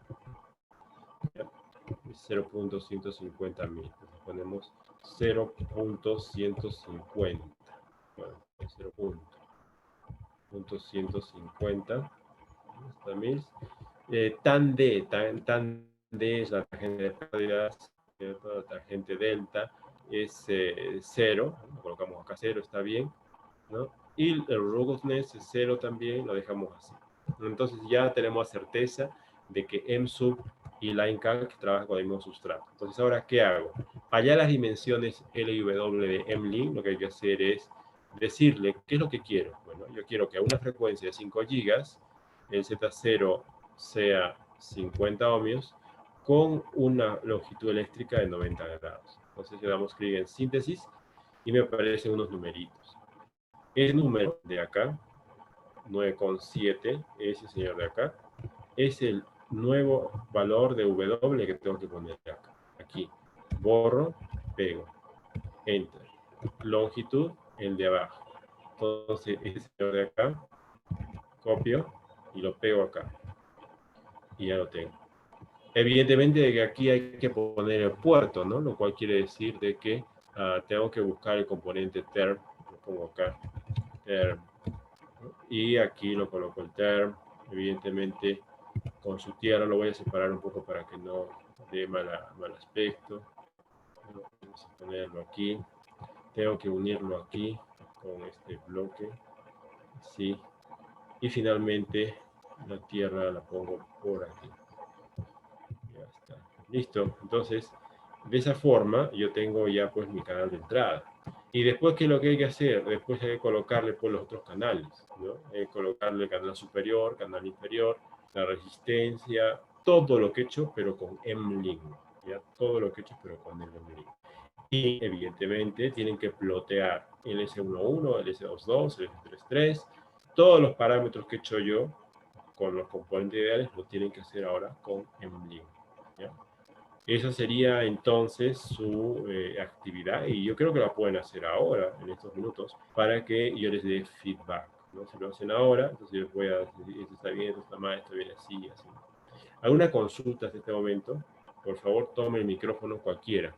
0.150 mil. Ponemos 0.150. Bueno, 0.150 mil. Tan D es la tangente de pérdidas, la tangente delta es 0. Lo colocamos acá 0, está bien, ¿no? Y el robustness es 0 también, lo dejamos así. Entonces ya tenemos certeza de que MSUB y Line Calc trabajan con el mismo sustrato. Entonces ahora, ¿qué hago? Allá las dimensiones L y W de MLIN, lo que hay que hacer es decirle qué es lo que quiero. Bueno, yo quiero que a una frecuencia de 5 gigas, el Z0 sea 50 ohmios con una longitud eléctrica de 90 grados. Entonces le damos clic en síntesis y me aparecen unos numeritos. El número de acá, 9,7, ese señor de acá, es el nuevo valor de W que tengo que poner acá. Aquí, borro, pego, enter. Longitud, el de abajo. Entonces, ese señor de acá, copio y lo pego acá. Y ya lo tengo. Evidentemente de que aquí hay que poner el puerto, ¿no? Lo cual quiere decir de que tengo que buscar el componente term. Lo pongo acá, term. Y aquí lo coloco el term. Evidentemente con su tierra lo voy a separar un poco para que no dé mal aspecto. Vamos a ponerlo aquí. Tengo que unirlo aquí con este bloque. Sí. Y finalmente la tierra la pongo por aquí. Listo. Entonces, de esa forma, yo tengo ya pues mi canal de entrada. Y después, ¿qué es lo que hay que hacer? Después hay que colocarle pues los otros canales, ¿no? Hay que colocarle el canal superior, canal inferior, la resistencia, todo lo que he hecho, pero con M-Link, ¿ya? Todo lo que he hecho, pero con M-Link. Y evidentemente tienen que plotear el S11, el S22, el S33, todos los parámetros que he hecho yo con los componentes ideales lo tienen que hacer ahora con M-Link, ¿ya? Esa sería entonces su actividad y yo creo que la pueden hacer ahora, en estos minutos, para que yo les dé feedback, ¿no? Si lo hacen ahora, entonces yo les voy a decir, esto está bien, esto está mal, esto viene así, así. ¿Alguna consulta hasta este momento? Por favor, tome el micrófono cualquiera.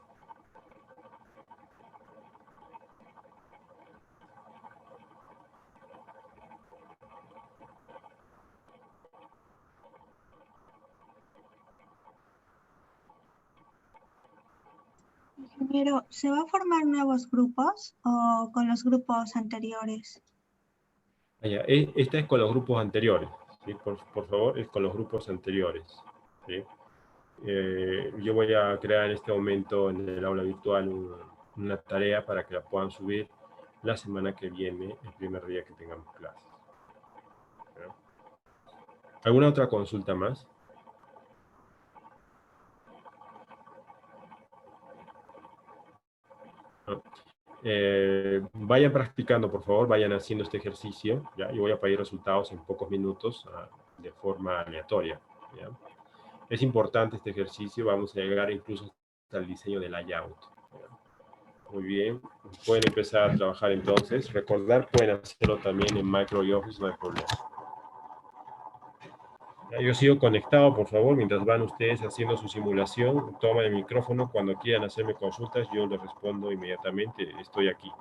Ingeniero, ¿se va a formar nuevos grupos o con los grupos anteriores? Esta es con los grupos anteriores, ¿sí? Por favor, es con los grupos anteriores, ¿sí? Yo voy a crear en este momento en el aula virtual una tarea para que la puedan subir la semana que viene, el primer día que tengamos clases. ¿No? ¿Alguna otra consulta más? ¿No? Vayan practicando, por favor, vayan haciendo este ejercicio. ¿Ya? Yo voy a pedir resultados en pocos minutos de forma aleatoria. ¿Ya? Es importante este ejercicio, vamos a llegar incluso hasta el diseño del layout. ¿Ya? Muy bien, pueden empezar a trabajar entonces. Recordar, pueden hacerlo también en Micro y Office, no hay problema. Ya, yo sigo conectado, por favor, mientras van ustedes haciendo su simulación. Tomen el micrófono, cuando quieran hacerme consultas, yo les respondo inmediatamente, estoy aquí.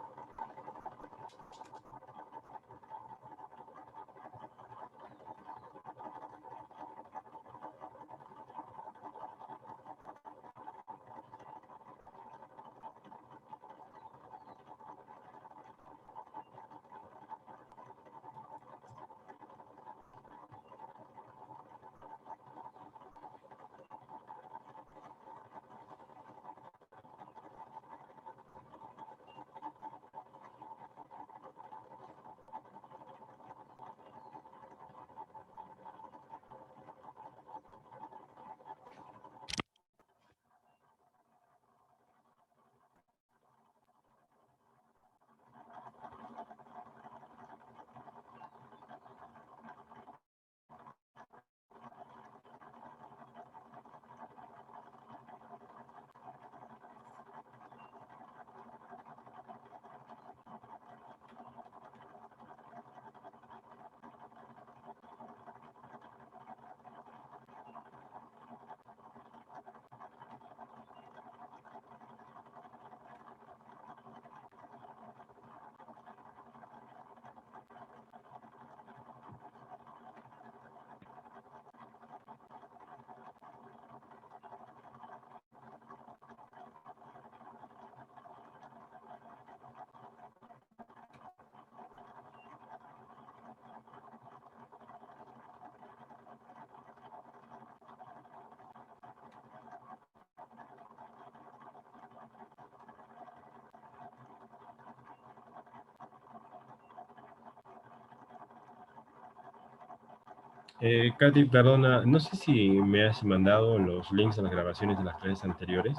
Katy, perdona, no sé si me has mandado los links a las grabaciones de las clases anteriores.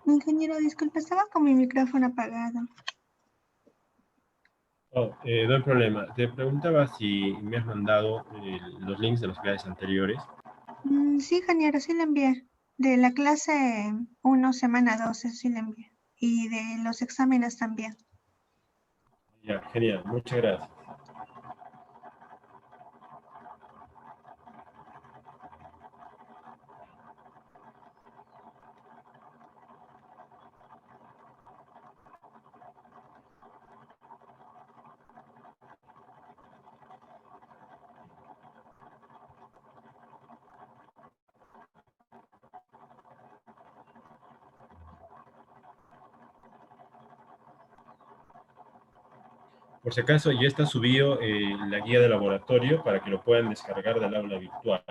Ingeniero, disculpe, estaba con mi micrófono apagado. Oh, no hay problema. Te preguntaba si me has mandado los links de las clases anteriores. Sí, ingeniero, sí le envié. De la clase 1, semana 12, sí le envié. Y de los exámenes también. Ya, genial. Muchas gracias. Por si acaso, ya está subido la guía de laboratorio para que lo puedan descargar del aula virtual.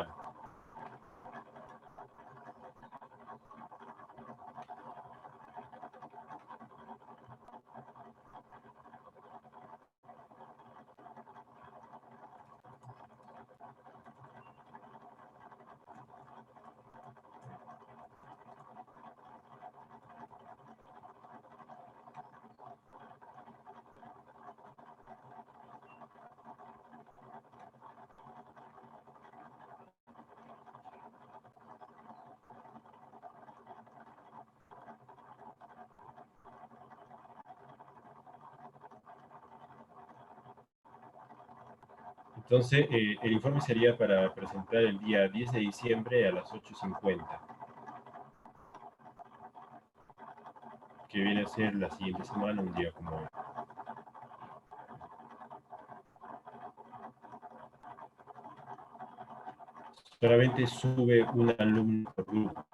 Entonces, el informe sería para presentar el día 10 de diciembre a las 8:50, que viene a ser la siguiente semana, un día como hoy. Solamente sube un alumno por grupo.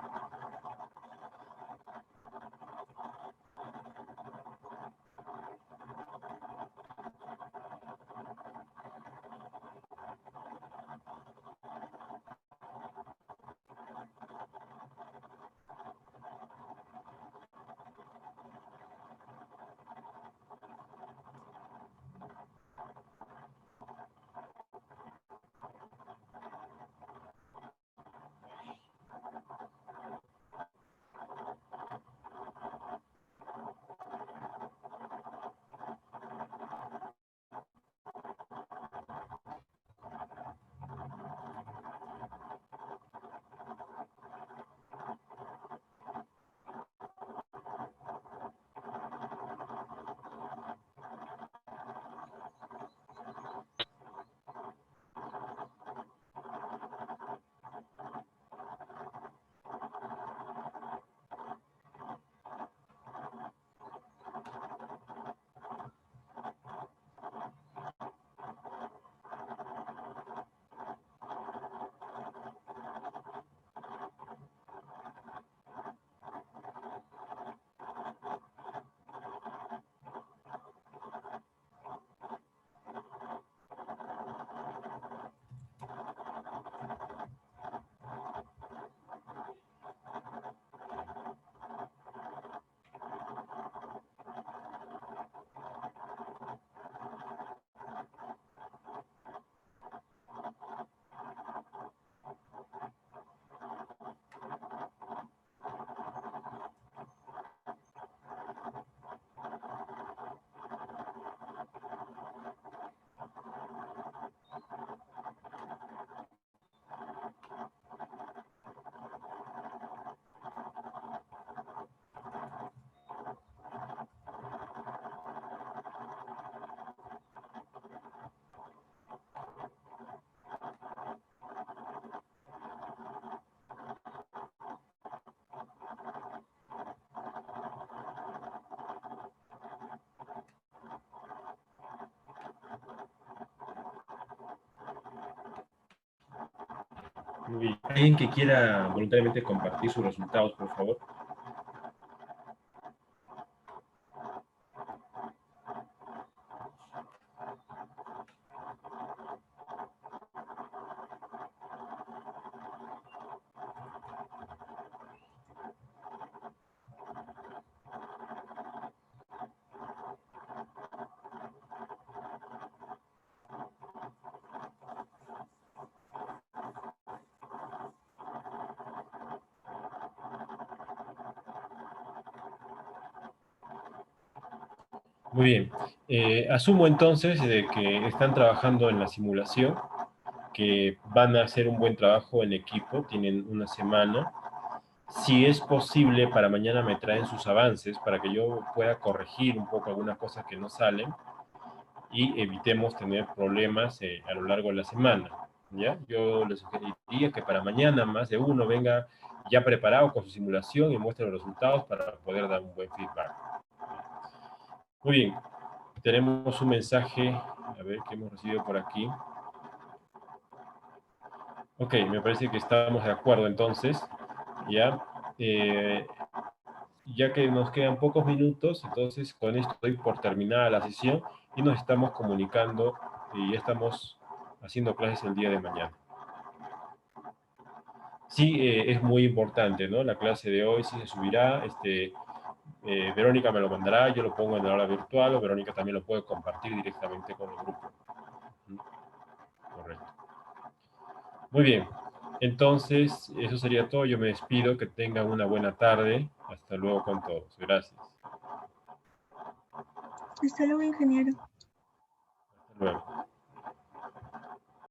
Muy bien. ¿Alguien que quiera voluntariamente compartir sus resultados, por favor? Muy bien. Asumo entonces de que están trabajando en la simulación, que van a hacer un buen trabajo en equipo, tienen una semana. Si es posible, para mañana me traen sus avances para que yo pueda corregir un poco algunas cosas que no salen y evitemos tener problemas a lo largo de la semana, ¿ya? Yo les sugeriría que para mañana más de uno venga ya preparado con su simulación y muestre los resultados para poder dar un buen feedback. Muy bien, tenemos un mensaje, a ver, qué hemos recibido por aquí. Ok, me parece que estamos de acuerdo entonces, ¿ya? Ya que nos quedan pocos minutos, entonces con esto doy por terminada la sesión y nos estamos comunicando y ya estamos haciendo clases el día de mañana. Sí, es muy importante, ¿no? La clase de hoy sí se subirá, Verónica me lo mandará, yo lo pongo en la hora virtual, o Verónica también lo puede compartir directamente con el grupo. Correcto. Muy bien. Entonces, eso sería todo. Yo me despido. Que tengan una buena tarde. Hasta luego con todos. Gracias. Hasta luego, ingeniero. Hasta luego.